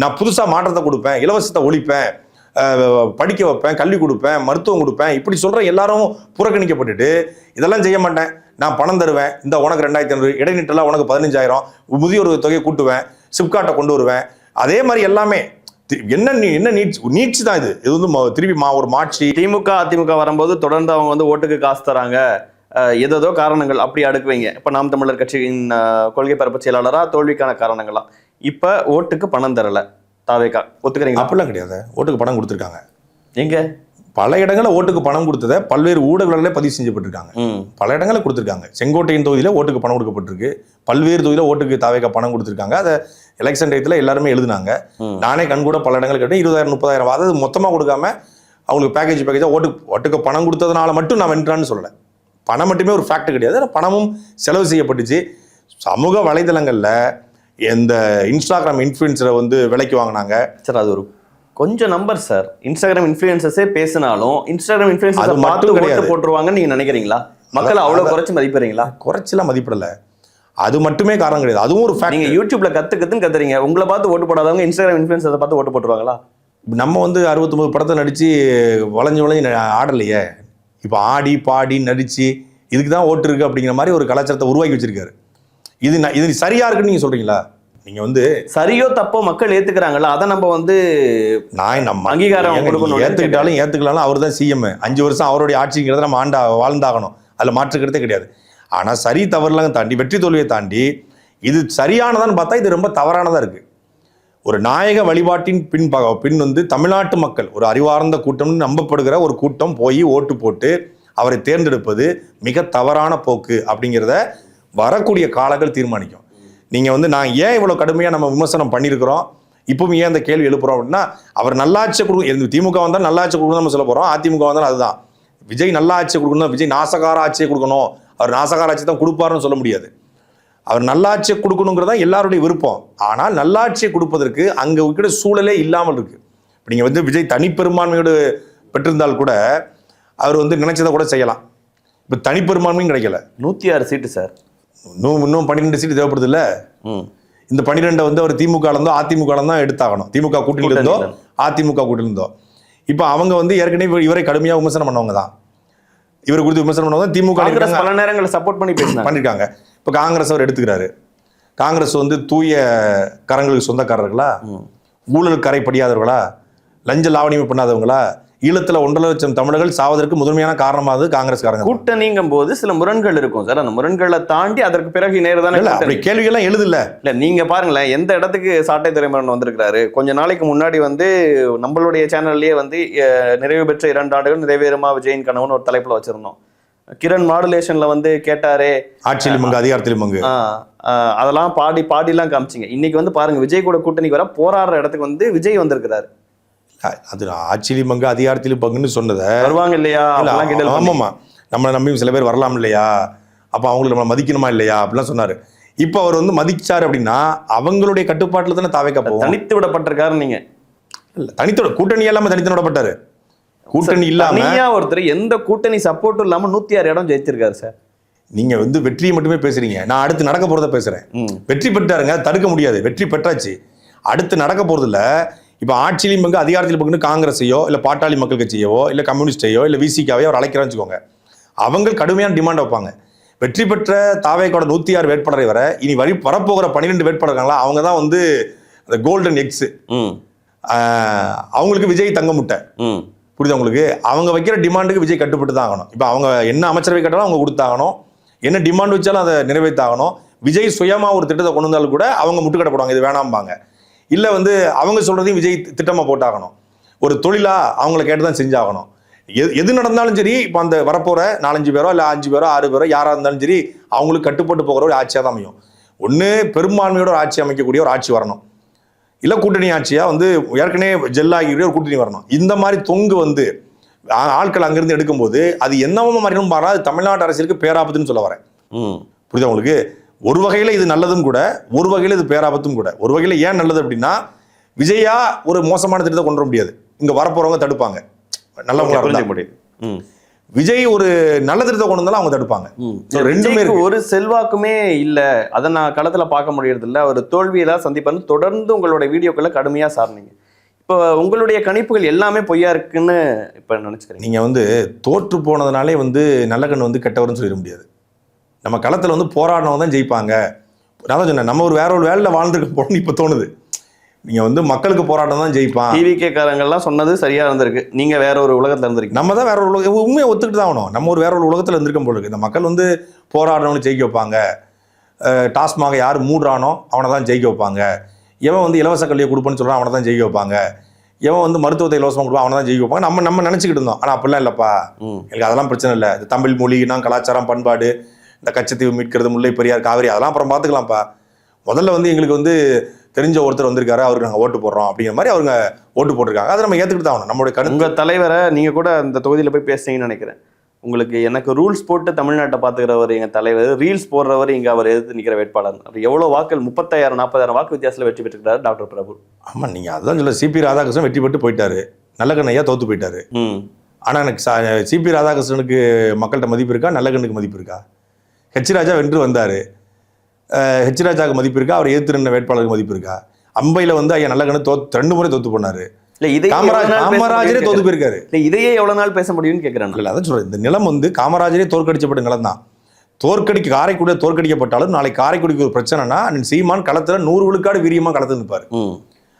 நான் புதுசாக மாற்றத்தை கொடுப்பேன், இலவசத்தை ஒழிப்பேன், படிக்க வைப்பேன், கல்வி கொடுப்பேன், மருத்துவம் கொடுப்பேன், இப்படி சொல்கிற எல்லாரும் புறக்கணிக்கப்பட்டுட்டு இதெல்லாம் செய்ய மாட்டேன், நான் பணம் தருவேன், இந்த உனக்கு 2500, இடைநிட்டெல்லாம் உனக்கு 15000, முதியோர் தொகையை கூட்டுவேன், சிப்காட்டை கொண்டு வருவேன், அதே மாதிரி எல்லாமே என்ன நீட்சி தான். இது வந்து திருப்பி ஒரு மாட்சி. திமுக அதிமுக வரும்போது தொடர்ந்து அவங்க வந்து ஓட்டுக்கு காசு தராங்க, ஏதோ காரணங்கள் அப்படி அடுக்குவீங்க. இப்போ நாம் தமிழர் கட்சியின் கொள்கை பரப்பு செயலாளராக தோல்விக்கான காரணங்களா, இப்போ ஓட்டுக்கு பணம் தரல தாவேக்கா ஒத்துக்கிறீங்க? அப்படிலாம் கிடையாது, ஓட்டுக்கு பணம் கொடுத்துருக்காங்க. எங்க பல இடங்களில் ஓட்டுக்கு பணம் கொடுத்ததை பல்வேறு ஊடகங்களிலே பதிவு செஞ்சப்பட்டிருக்காங்க. பல இடங்களில் கொடுத்துருக்காங்க. செங்கோட்டையின் தொகுதியில் ஓட்டுக்கு பணம் கொடுக்கப்பட்டிருக்கு, பல்வேறு தொகுதியில் ஓட்டுக்கு தாவேக்கா பணம் கொடுத்துருக்காங்க. அதை எலெக்ஷன் டயத்தில் எல்லாருமே எழுதுனாங்க. நானே கண்கூட பல இடங்கள் கேட்டேன். 20,000 30,000, அதாவது மொத்தமாக கொடுக்காம அவங்களுக்கு பேக்கேஜாக ஓட்டுக்கு பணம் கொடுத்ததுனால மட்டும் நான் வென்றான்னு சொல்லலை. பணம் மட்டுமே ஒரு ஃபேக்ட் கிடையாது, பணமும் செலவு செய்யப்பட்டுச்சு. சமூக வலைதளங்களில் எந்த இன்ஸ்டாகிராம் இன்ஃப்ளூயன்சரை வந்து விலைக்கு வாங்கினாங்க சார், அது ஒரு கொஞ்சம் நம்பர் சார். இன்ஸ்டாகிராம் இன்ஃப்ளூயன்சர்ஸே பேசினாலும் இன்ஸ்டாகிராம் இன்ஃப்ளூயன்சர் மட்டும் கிடையாது போட்டுருவாங்கன்னு நீங்க நினைக்கிறீங்களா? மக்கள் அவ்வளோ குறைச்சி மதிப்பிடுறீங்களா? குறைச்சலாம் மதிப்பிடலை, அது மட்டுமே காரணம் கிடையாது, அதுவும் ஒரு ஃபேக்ட். நீங்க யூடியூப்ல கத்துறீங்க, உங்களை பார்த்து ஓட்டு போடாதவங்க இன்ஸ்டாகிராம் இன்ஃப்ளூயன்சரை பார்த்து ஓட்டு போட்டுருவாங்களா? நம்ம வந்து 69 படத்தை நடிச்சு வளைஞ்சு ஆடலையே, இப்போ ஆடி பாடி நடிச்சு இதுக்கு தான் ஓட்டு இருக்கு அப்படிங்கிற மாதிரி ஒரு கலாச்சாரத்தை உருவாக்கி வச்சிருக்காரு. இது சரியா இருக்குன்னு நீங்க சொல்றீங்களா? நீங்க வந்து சரியோ தப்போ மக்கள் ஏத்துக்கிறாங்களா, அதை நம்ம வந்து நம்ம அங்கீகாரம் ஏத்துக்கிட்டாலும் ஏத்துக்கலாம், அவர் தான் சிஎம், 5 வருஷம் அவருடைய ஆட்சிங்கிறத நம்ம வாழ்ந்தாகணும், அதில் மாற்றுக்கிறதே கிடையாது. ஆனால் சரி தவறுலாம் தாண்டி, வெற்றி தோல்வியை தாண்டி இது சரியானதான்னு பார்த்தா இது ரொம்ப தவறானதாக இருக்குது. ஒரு நாயக வழிபாட்டின் பின் வந்து தமிழ்நாட்டு மக்கள் ஒரு அறிவார்ந்த கூட்டம்னு நம்பப்படுகிற ஒரு கூட்டம் போய் ஓட்டு போட்டு அவரை தேர்ந்தெடுப்பது மிக தவறான போக்கு அப்படிங்கிறத வரக்கூடிய காலங்கள் தீர்மானிக்கும். நீங்கள் வந்து நான் ஏன் இவ்வளோ கடுமையாக நம்ம விமர்சனம் பண்ணியிருக்கிறோம், இப்பவும் ஏன் அந்த கேள்வி எழுப்புறோம் அப்படின்னா, அவர் நல்லாட்சியை கொடுக்கும். திமுக வந்தால் நல்லாட்சி கொடுக்கணும் நம்ம சொல்ல போகிறோம், அதிமுக வந்தாலும் அதுதான். விஜய் நல்ல ஆட்சியை கொடுக்கணும், விஜய் நாசகார ஆட்சியை கொடுக்கணும், அவர் நாசகார ஆட்சி தான் கொடுப்பாருன்னு சொல்ல முடியாது. அவர் நல்லாட்சியை கொடுக்கணுங்கிறதா எல்லாருடைய விருப்பம். ஆனால் நல்லாட்சியை கொடுப்பதற்கு அங்கே இருக்கிற சூழலே இல்லாமல் இருக்கு. இப்போ நீங்கள் வந்து விஜய் தனிப்பெரும்பான்மையோடு பெற்றிருந்தால் கூட அவர் வந்து நினைச்சதை கூட செய்யலாம். இப்போ தனிப்பெரும்பான்மையும் கிடைக்கல. 106 சீட்டு சார். இன்னும் 12 சீட்டு தேவைப்படுது இல்லை? இந்த 12 வந்து அவர் திமுக இருந்தோ அதிமுக தான் எடுத்தாகணும். திமுக கூட்டணியில் இருந்தோ அதிமுக கூட்டணியில் இருந்தோ. இப்போ அவங்க வந்து ஏற்கனவே இவரை கடுமையாக விமர்சனம் பண்ணவங்க தான். இவர் குறித்து விமர்சனம் பண்ணவங்க தான். திமுக பல நேரங்களில் சப்போர்ட் பண்ணி பண்ணிருக்காங்க. இப்போ காங்கிரஸ் அவர் எடுத்துக்கிறாரு. காங்கிரஸ் வந்து தூய கரங்களுக்கு சொந்தக்காரர்களா, ஊழல் கரை படியாதவர்களா, லஞ்ச லாவணியம் பண்ணாதவங்களா, ஈழத்துல 1.5 லட்சம் தமிழர்கள் சாவதற்கு முதன்மையான காரணமானது காங்கிரஸ்காரங்க. கூட்டணிங்கும் போது சில முரண்கள் இருக்கும் சார். அந்த முரண்களை தாண்டி அதற்கு பிறகு நேர்தானே அப்படி கேள்விகள்லாம் எழுதல. இல்ல நீங்க பாருங்களேன், எந்த இடத்துக்கு சாட்டை துரைமுருகன் வந்திருக்கிறாரு. கொஞ்ச நாளைக்கு முன்னாடி வந்து நம்மளுடைய சேனல்லயே வந்து நிறைவு பெற்ற 2 ஆண்டுகள் நிறைவேறுமா விஜயின் கனவுன்னு ஒரு தலைப்புல வச்சிருந்தோம். கிரண் மாடுலேஷன்ல வந்து கேட்டாரே, ஆட்சியிலும் மங்கு அதிகாரத்திலும் மங்கு, அதெல்லாம் பாடிலாம் காமிச்சிங்க. இன்னைக்கு வந்து பாருங்க, விஜய் கூட கூட்டணிக்கு வர போராடுற இடத்துக்கு வந்து விஜய் வந்திருக்கிறாரு. அது ஆட்சியிலும் பங்கு அதிகாரத்திலும் பங்குன்னு சொன்னதை வருவாங்க இல்லையா? ஆமாம்மா, நம்மளை நம்பி சில பேர் வரலாம் இல்லையா, அப்போ அவங்களுக்கு நம்மளை மதிக்கணுமா இல்லையா அப்படிலாம் சொன்னாரு. இப்போ அவர் வந்து மதிச்சாரு அப்படின்னா அவங்களுடைய கட்டுப்பாட்டில் தானே தாவேக்கா போவோம். தனித்து விடப்பட்டிருக்காரு. நீங்க இல்ல தனித்தோட கூட்டணி எல்லாமே தனித்து விடப்பட்டாரு. கூட்டணி இல்லாம ஒருத்தர் எந்த கூட்டணி சப்போர்ட்டும் இல்லாம 106 இடம் ஜெயிச்சிருக்காரு சார். நீங்க வந்து வெற்றியை மட்டுமே பேசுறீங்க. நான் அடுத்து நடக்க போறத பேசுறேன். வெற்றி பெற்றாருங்க, தடுக்க முடியாது. வெற்றி பெற்றாச்சு. அடுத்து நடக்க போறது இல்ல. இப்போ ஆட்சியிலும் பங்கு அதிகாரத்தில் பங்குன்னு காங்கிரஸையோ இல்லை பாட்டாளி மக்கள் கட்சியோ இல்லை கம்யூனிஸ்டையோ இல்லை விசிகாவையோ அவர் அழைக்கிறான்னு வச்சுக்கோங்க. அவங்க கடுமையான டிமாண்ட் வைப்பாங்க. வெற்றி பெற்ற தாவேக்கோட 106 வேட்பாளரை வர இனி வரப்போகிற 12 வேட்பாளர்களா அவங்க தான் வந்து அந்த கோல்டன் எக்ஸ். அவங்களுக்கு விஜய் தங்க முட்டை. புரியுது உங்களுக்கு? அவங்க வைக்கிற டிமாண்டுக்கு விஜய் கட்டுப்பட்டு தான் ஆகணும். இப்போ அவங்க என்ன அமைச்சரவை கேட்டாலும் அவங்க கொடுத்தாகணும், என்ன டிமாண்ட் வச்சாலும் அதை நிறைவேற்றாகணும். விஜய் சுயமா ஒரு திட்டத்தை கொண்டு வந்தாலும் கூட அவங்க முட்டுக்கடை போடுவாங்க, இது வேணாம்பாங்க. இல்லை வந்து அவங்க சொல்றதையும் விஜய் திட்டமாக போட்டாகணும். ஒரு தொழிலா அவங்கள கேட்டு தான் செஞ்சாகணும். எது நடந்தாலும் சரி, இப்போ அந்த வரப்போற 4-5 பேரோ இல்லை 5 பேரோ 6 பேரோ யாராக இருந்தாலும் சரி, அவங்களுக்கு கட்டுப்பட்டு போகிற ஒரு ஆட்சியாக தான் அமையும். ஒன்று பெரும்பான்மையோட ஒரு ஆட்சி அமைக்கக்கூடிய ஒரு ஆட்சி வரணும், இல்லை கூட்டணி ஆட்சியாக வந்து ஏற்கனவே ஜெல்லாகிற ஒரு கூட்டணி வரணும். இந்த மாதிரி தொங்கு வந்து ஆட்கள் அங்கிருந்து எடுக்கும்போது அது என்னவோ மாறினும் பாரா, அது தமிழ்நாட்டு அரசியலுக்கு பேராபத்துன்னு சொல்ல வரேன். புரியுதா உங்களுக்கு? ஒரு வகையில் இது நல்லதும் கூட, ஒரு வகையில் இது பேராபத்தும் கூட. ஒரு வகையில் ஏன் நல்லது அப்படின்னா, விஜயா ஒரு மோசமான திட்டத்தை கொண்டு வர முடியாது, இங்க வரப்போறவங்க தடுப்பாங்க. நல்லவங்களா முடியும். விஜய் ஒரு நல்ல திட்டத்தை கொண்டு வந்தாலும் அவங்க தடுப்பாங்க. ரெண்டுமே ஒரு செல்வாக்குமே இல்ல, அதை நான் களத்துல பார்க்க முடியறது இல்ல. ஒரு தோல்வியெல்லாம் சந்திப்பான்னு தொடர்ந்து உங்களோட வீடியோக்களை கடுமையா சார்ந்தீங்க. இப்போ உங்களுடைய கணிப்புகள் எல்லாமே பொய்யா இருக்குன்னு இப்ப நினைச்சுக்கிறீங்க. நீங்க வந்து தோற்று போனதுனாலே வந்து நல்ல கண்ணு வந்து கெட்டவர்னு சொல்லிட முடியாது. நம்ம களத்தில் வந்து போராடினவங்க தான் ஜெயிப்பாங்க. நான் தான் சொன்னேன், நம்ம ஒரு வேற ஒரு வேலையில் வாழ்ந்துருக்க போகணும்னு இப்போ தோணுது. நீங்கள் வந்து மக்களுக்கு போராட்டம் தான் ஜெயிப்பான். டிவிகே காரங்கள்லாம் சொன்னது சரியாக இருந்திருக்கு. நீங்கள் வேற ஒரு உலகத்தில் இருந்திருக்கு. நம்ம தான் வேற ஒரு உலகம், உண்மையை ஒத்துக்கிட்டு தான் ஆகணும். நம்ம ஒரு வேற ஒரு உலகத்தில் இருந்திருக்கும் போல இருக்கு. இந்த மக்கள் வந்து போராடினவனு ஜெயிக்க வைப்பாங்க. டாஸ்மாக யார் மூடுறானோ அவனை தான் ஜெயிக்க வைப்பாங்க. எவன் வந்து இலவச கல்வியை கொடுப்பேன்னு சொல்கிறான் அவனை தான் ஜெயிக்க வைப்பாங்க. எவன் வந்து மருத்துவத்தை இலவசமாக கொடுப்பான் அவனை தான் ஜெயிக்க வைப்பாங்க. நம்ம நினச்சிக்கிட்டு இருந்தோம். ஆனால் அப்படிலாம் இல்லைப்பா, எனக்கு அதெல்லாம் பிரச்சனை இல்லை. இந்த தமிழ் மொழினா கலாச்சாரம் பண்பாடு, இந்த கச்சத்தீவு மீட்கிறது, முல்லை பெரியார் காவிரி, அதெல்லாம் அப்புறம் பார்த்துக்கலாம்ப்பா. முதல்ல வந்து எங்களுக்கு வந்து தெரிஞ்ச ஒருத்தர் வந்திருக்காரு, அவருக்கு நாங்கள் ஓட்டு போடுறோம் அப்படிங்கிற மாதிரி அவங்க ஓட்டு போட்டிருக்காங்க. அதை நம்ம ஏற்றுக்கிட்டு தான் ஆகணும். நம்மளுடைய கருத்து. உங்கள் தலைவரை நீங்கள் கூட அந்த தொகுதியில் போய் பேசுறீங்கன்னு நினைக்கிறேன். உங்களுக்கு எனக்கு ரூல்ஸ் போட்டு தமிழ்நாட்டை பார்த்துக்கிறவர் எங்கள் தலைவர், ரீல்ஸ் போடுறவர் இங்கே அவர் எதிர்த்து நிற்கிற வேட்பாளர். அப்படி எவ்வளோ வாக்கள் 30,000-40,000 வாக்கு வித்தியாசத்தில் வெற்றி பெற்றுக்கிறார் டாக்டர் பிரபு. ஆமாம், நீங்கள் அதுதான் சொல்ல. சிபி ராதாகிருஷ்ணன் வெற்றி பெற்று போயிட்டாரு, நல்லகண்ணையா தோற்று போயிட்டாரு. ஆனால் எனக்கு சிபி ராதாகிருஷ்ணனுக்கு மக்கள்கிட்ட மதிப்பு இருக்கா, நல்லகண்ணுக்கு மதிப்பு இருக்கா? ஹெச் ராஜா வென்று வந்தார், ஹெச் ராஜாவுக்கு மதிப்பு இருக்கா? அவர் எதிர்த்து நின்ற வேட்பாளருக்கு மதிப்பு இருக்கா? அம்பையில் வந்து ஐயா நல்லகண்ணு 2 முறை தோத்து போனாரு. காமராஜரே தோத்து போயிருக்காரு. இதையே எவ்வளவு நாள் பேச முடியும்னு கேட்கிறேன். இல்லை, அதான் சொல்றேன். இந்த நிலம் வந்து காமராஜரே தோற்கடிக்கப்பட்ட நிலம் தான். காரைக்குடியில் தோற்கடிக்கப்பட்டாலும் நாளைக்கு காரைக்குடிக்கு ஒரு பிரச்சனைனா சீமான் களத்தில் 100 விழுக்காடு வீரியமாக களத்தில் நிற்பார்.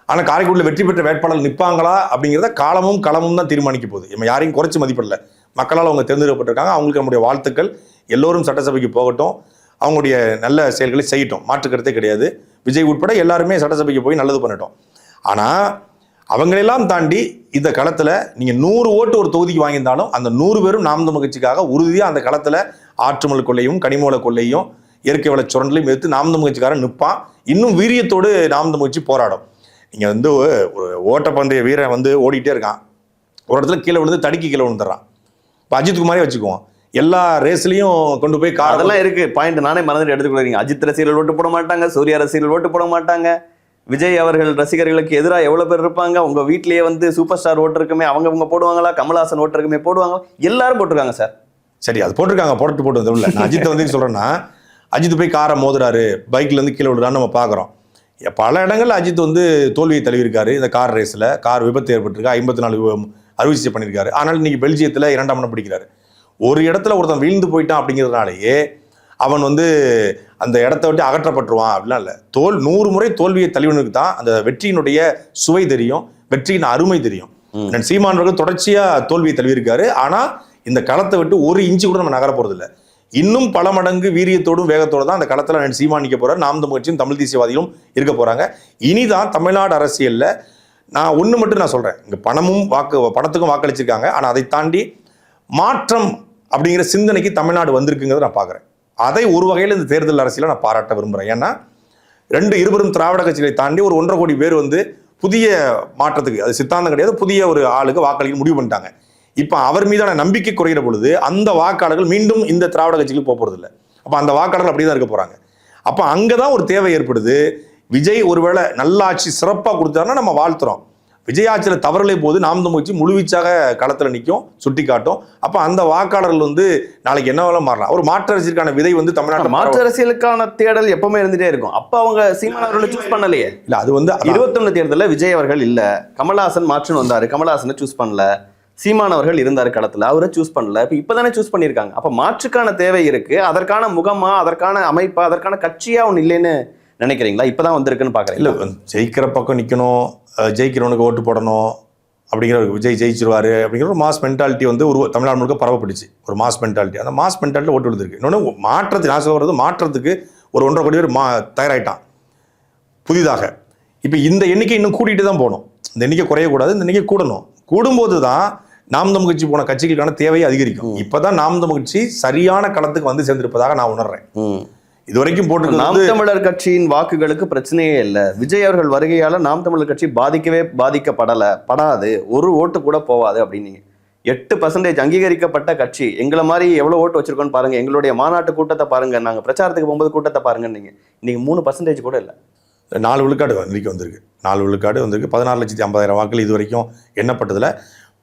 ஆனால் காரைக்குடியில் வெற்றி பெற்ற வேட்பாளர் நிற்பாங்களா அப்படிங்கிறத காலமும் களமும் தான் தீர்மானிக்க போகுது. நம்ம யாரையும் குறைச்சி மதிப்பிடல. மக்களால் அவங்க தேர்ந்தெடுக்கப்பட்டிருக்காங்க. அவங்களுக்கு நம்முடைய வாழ்த்துக்கள். எல்லோரும் சட்டசபைக்கு போகட்டும், அவங்களுடைய நல்ல செயல்களை செய்யட்டும், மாற்றுக்கருத்தே கிடையாது. விஜய் உட்பட எல்லாருமே சட்டசபைக்கு போய் நல்லது பண்ணட்டும். ஆனால் அவங்களெல்லாம் தாண்டி இந்த களத்தில் நீங்கள் 100 ஓட்டு ஒரு தொகுதிக்கு வாங்கியிருந்தாலும் அந்த 100 பேரும் நாம் தமிழ் கட்சிக்காக உறுதியாக அந்த களத்தில் ஆற்றுமல் கொள்ளையும் கனிமூல கொள்ளையும் இயற்கை வள சுரண்டலையும் எதிர்த்து நாம் தமிழ் கட்சிக்காரன் நிற்பான். இன்னும் வீரியத்தோடு நாம் தமிழ் கட்சி போராடும். நீங்க வந்து ஒரு ஓட்டப்பந்தய வீரன் வந்து ஓடிட்டே இருக்கான், ஒரு இடத்துல கீழே விழுந்து தடுக்கி கீழே விழுந்துடுறான். இப்போ அஜித் குமாரே வச்சுக்குவோம், எல்லா ரேஸ்லயும் கொண்டு போய் அதெல்லாம் இருக்கு பாயிண்ட். நானே மறந்துட்டு எடுத்துக்கொள்றீங்க. அஜித் ரசிகர்கள் ஓட்டு போட மாட்டாங்க, சூர்யா ரசிகர்கள் ஓட்டு போட மாட்டாங்க, விஜய் அவர்கள் ரசிகர்களுக்கு எதிராக எவ்வளவு பேர் இருப்பாங்க. உங்க வீட்லயே வந்து சூப்பர் ஸ்டார் ஓட்டு இருக்குமே அவங்க போடுவாங்களா, கமல்ஹாசன் ஓட்டு இருக்குமே போடுவாங்களா, எல்லாரும் போட்டிருக்காங்க சார். சரி, அது போட்டிருக்காங்க, போட்டு வந்து நான் அஜித் வந்து சொல்றேன்னா, அஜித் போய் காரை மோதுறாரு, பைக்ல இருந்து கீழே விடுறான்னு நம்ம பாக்குறோம். பல இடங்கள்ல அஜித் வந்து தோல்வியை தழுவிருக்காரு. இந்த கார் ரேஸ்ல கார் விபத்து ஏற்பட்டிருக்கு, 54 அறுவை சிகிச்சை பண்ணியிருக்காரு. ஆனால் இன்னைக்கு பெல்ஜியத்துல 2ஆம் இடம் பிடிக்கிறாரு. ஒரு இடத்துல ஒருத்தன் வீழ்ந்து போயிட்டான் அப்படிங்கிறதுனாலேயே அவன் வந்து அந்த இடத்த விட்டு அகற்றப்பட்டுருவான் அப்படிலாம் இல்லை. 100 முறை தோல்வியை தழுவினுக்கு தான் அந்த வெற்றியினுடைய சுவை தெரியும், வெற்றியின் அருமை தெரியும். சீமான் அவர்கள் தொடர்ச்சியா தோல்வியை தழுவிருக்காரு. ஆனா இந்த களத்தை விட்டு ஒரு இன்ச்சு கூட நம்ம நகர போறது இல்லை. இன்னும் பல மடங்கு வீரியத்தோடும் வேகத்தோடு தான் அந்த களத்துல சீமான் நிற்க போறாரு. நாம் தமிழ் கட்சியும் தமிழ் தேசியவாதிகளும் இருக்க போறாங்க. இனிதான் தமிழ்நாடு அரசியல்ல நான் ஒண்ணு மட்டும் நான் சொல்றேன், இங்க பணத்துக்கும் வாக்களிச்சிருக்காங்க. ஆனா அதை தாண்டி மாற்றம் அப்படிங்கிற சிந்தனைக்கு தமிழ்நாடு வந்திருக்குங்கிறத நான் பார்க்குறேன். அதை ஒரு வகையில் இந்த தேர்தல் அரசியலை நான் பாராட்ட விரும்புகிறேன். ஏன்னா இருவரும் திராவிட கட்சிகளை தாண்டி ஒரு 1.5 கோடி பேர் வந்து புதிய மாற்றத்துக்கு, அது சித்தாந்தம் கிடையாது, புதிய ஒரு ஆளுக்கு வாக்களிக்க முடிவு பண்ணிட்டாங்க. இப்போ அவர் மீதான நம்பிக்கை குறைகிற பொழுது அந்த வாக்காளர்கள் மீண்டும் இந்த திராவிட கட்சிக்கு போக போகிறது இல்லை. அப்போ அந்த வாக்காளர்கள் அப்படி தான் இருக்க போகிறாங்க. அப்போ அங்கே தான் ஒரு தேவை ஏற்படுது. விஜய் ஒருவேளை நல்லாட்சி சிறப்பாக கொடுத்தாருன்னா நம்ம வாழ்த்துறோம். விஜய் ஆட்சியில் தவறலை போது நாம் தமிழ் கட்சி முழுவீச்சாக களத்தில் நிற்கும், சுட்டி காட்டும். அப்போ அந்த வாக்காளர்கள் வந்து நாளைக்கு என்ன வேலை மாறலாம். ஒரு மாற்று அரசியலுக்கான விதை வந்து தமிழ்நாட்டில் மாற்று அரசியலுக்கான தேடல் எப்பவுமே இருந்துட்டே இருக்கும். அப்போ அவங்க சீமான் அவர்களை சூஸ் பண்ணலையே. இல்லை, அது வந்து 21 தேர்தலில் விஜய் அவர்கள் இல்லை, கமல்ஹாசன் மாற்றுன்னு வந்தாரு, கமல்ஹாசனை சூஸ் பண்ணல. சீமான் அவர்கள் இருந்தார் களத்துல, அவரை சூஸ் பண்ணல. இப்பதானே சூஸ் பண்ணியிருக்காங்க. அப்ப மாற்றுக்கான தேவை இருக்கு. அதற்கான முகமா, அதற்கான அமைப்பா, அதற்கான கட்சியா ஒண்ணு இல்லைன்னு நினைக்கிறீங்களா? இப்பதான் வந்திருக்குன்னு பாக்குறேன். இல்ல, ஜெயிக்கிற பக்கம் நிக்கணும், ஜெயிக்கிறவனுக்கு ஓட்டு போடணும் அப்படிங்கிற விஜய் ஜெயிச்சிருவாரு அப்படிங்கிற ஒரு மாஸ் மென்டாலிட்டி வந்து தமிழ்நாடு முழுக்க பரவப்பட்டுச்சு. ஒரு மாஸ் மென்டாலிட்டி, அந்த மாஸ் மென்டாலிட்டி ஓட்டு விழுந்திருக்கு. இன்னொன்று மாற்றத்துக்கு, நான் சொல்றது மாற்றத்துக்கு ஒரு 1.5 கோடி பேர் தயாராயிட்டான் புதிதாக. இப்போ இந்த எண்ணிக்கை இன்னும் கூட்டிகிட்டு தான் போகணும். இந்த எண்ணிக்கை குறையக்கூடாது, இந்த எண்ணிக்கை கூடணும். கூடும்போது தான் நாம் தமிழ் கட்சி போன கட்சிகளுக்கான தேவையை அதிகரிக்கும். இப்பதான் நாம் தமிழ் கட்சி சரியான களத்துக்கு வந்து சேர்ந்திருப்பதாக நான் உணர்றேன். இதுவரைக்கும் போட்டு நாம் தமிழர் கட்சியின் வாக்குகளுக்கு பிரச்சனையே இல்லை. விஜய் அவர்கள் வருகையால நாம் தமிழர் கட்சி பாதிக்கப்படாது, ஒரு ஓட்டு கூட போவாது அப்படின்னீங்க. 8% அங்கீகரிக்கப்பட்ட கட்சி. எங்களை மாதிரி எவ்வளவு ஓட்டு வச்சிருக்கோன்னு பாருங்க, எங்களுடைய மாநாட்டு கூட்டத்தை பாருங்க, நாங்க பிரச்சாரத்துக்கு போகும்போது கூட்டத்தை பாருங்க. நீங்க இன்னைக்கு 3% கூட இல்லை. 4 விழுக்காடு வந்திருக்கு. 4 விழுக்காடு வந்திருக்கு. 16,50,000 வாக்குகள் இது வரைக்கும் எண்ணப்பட்டதுல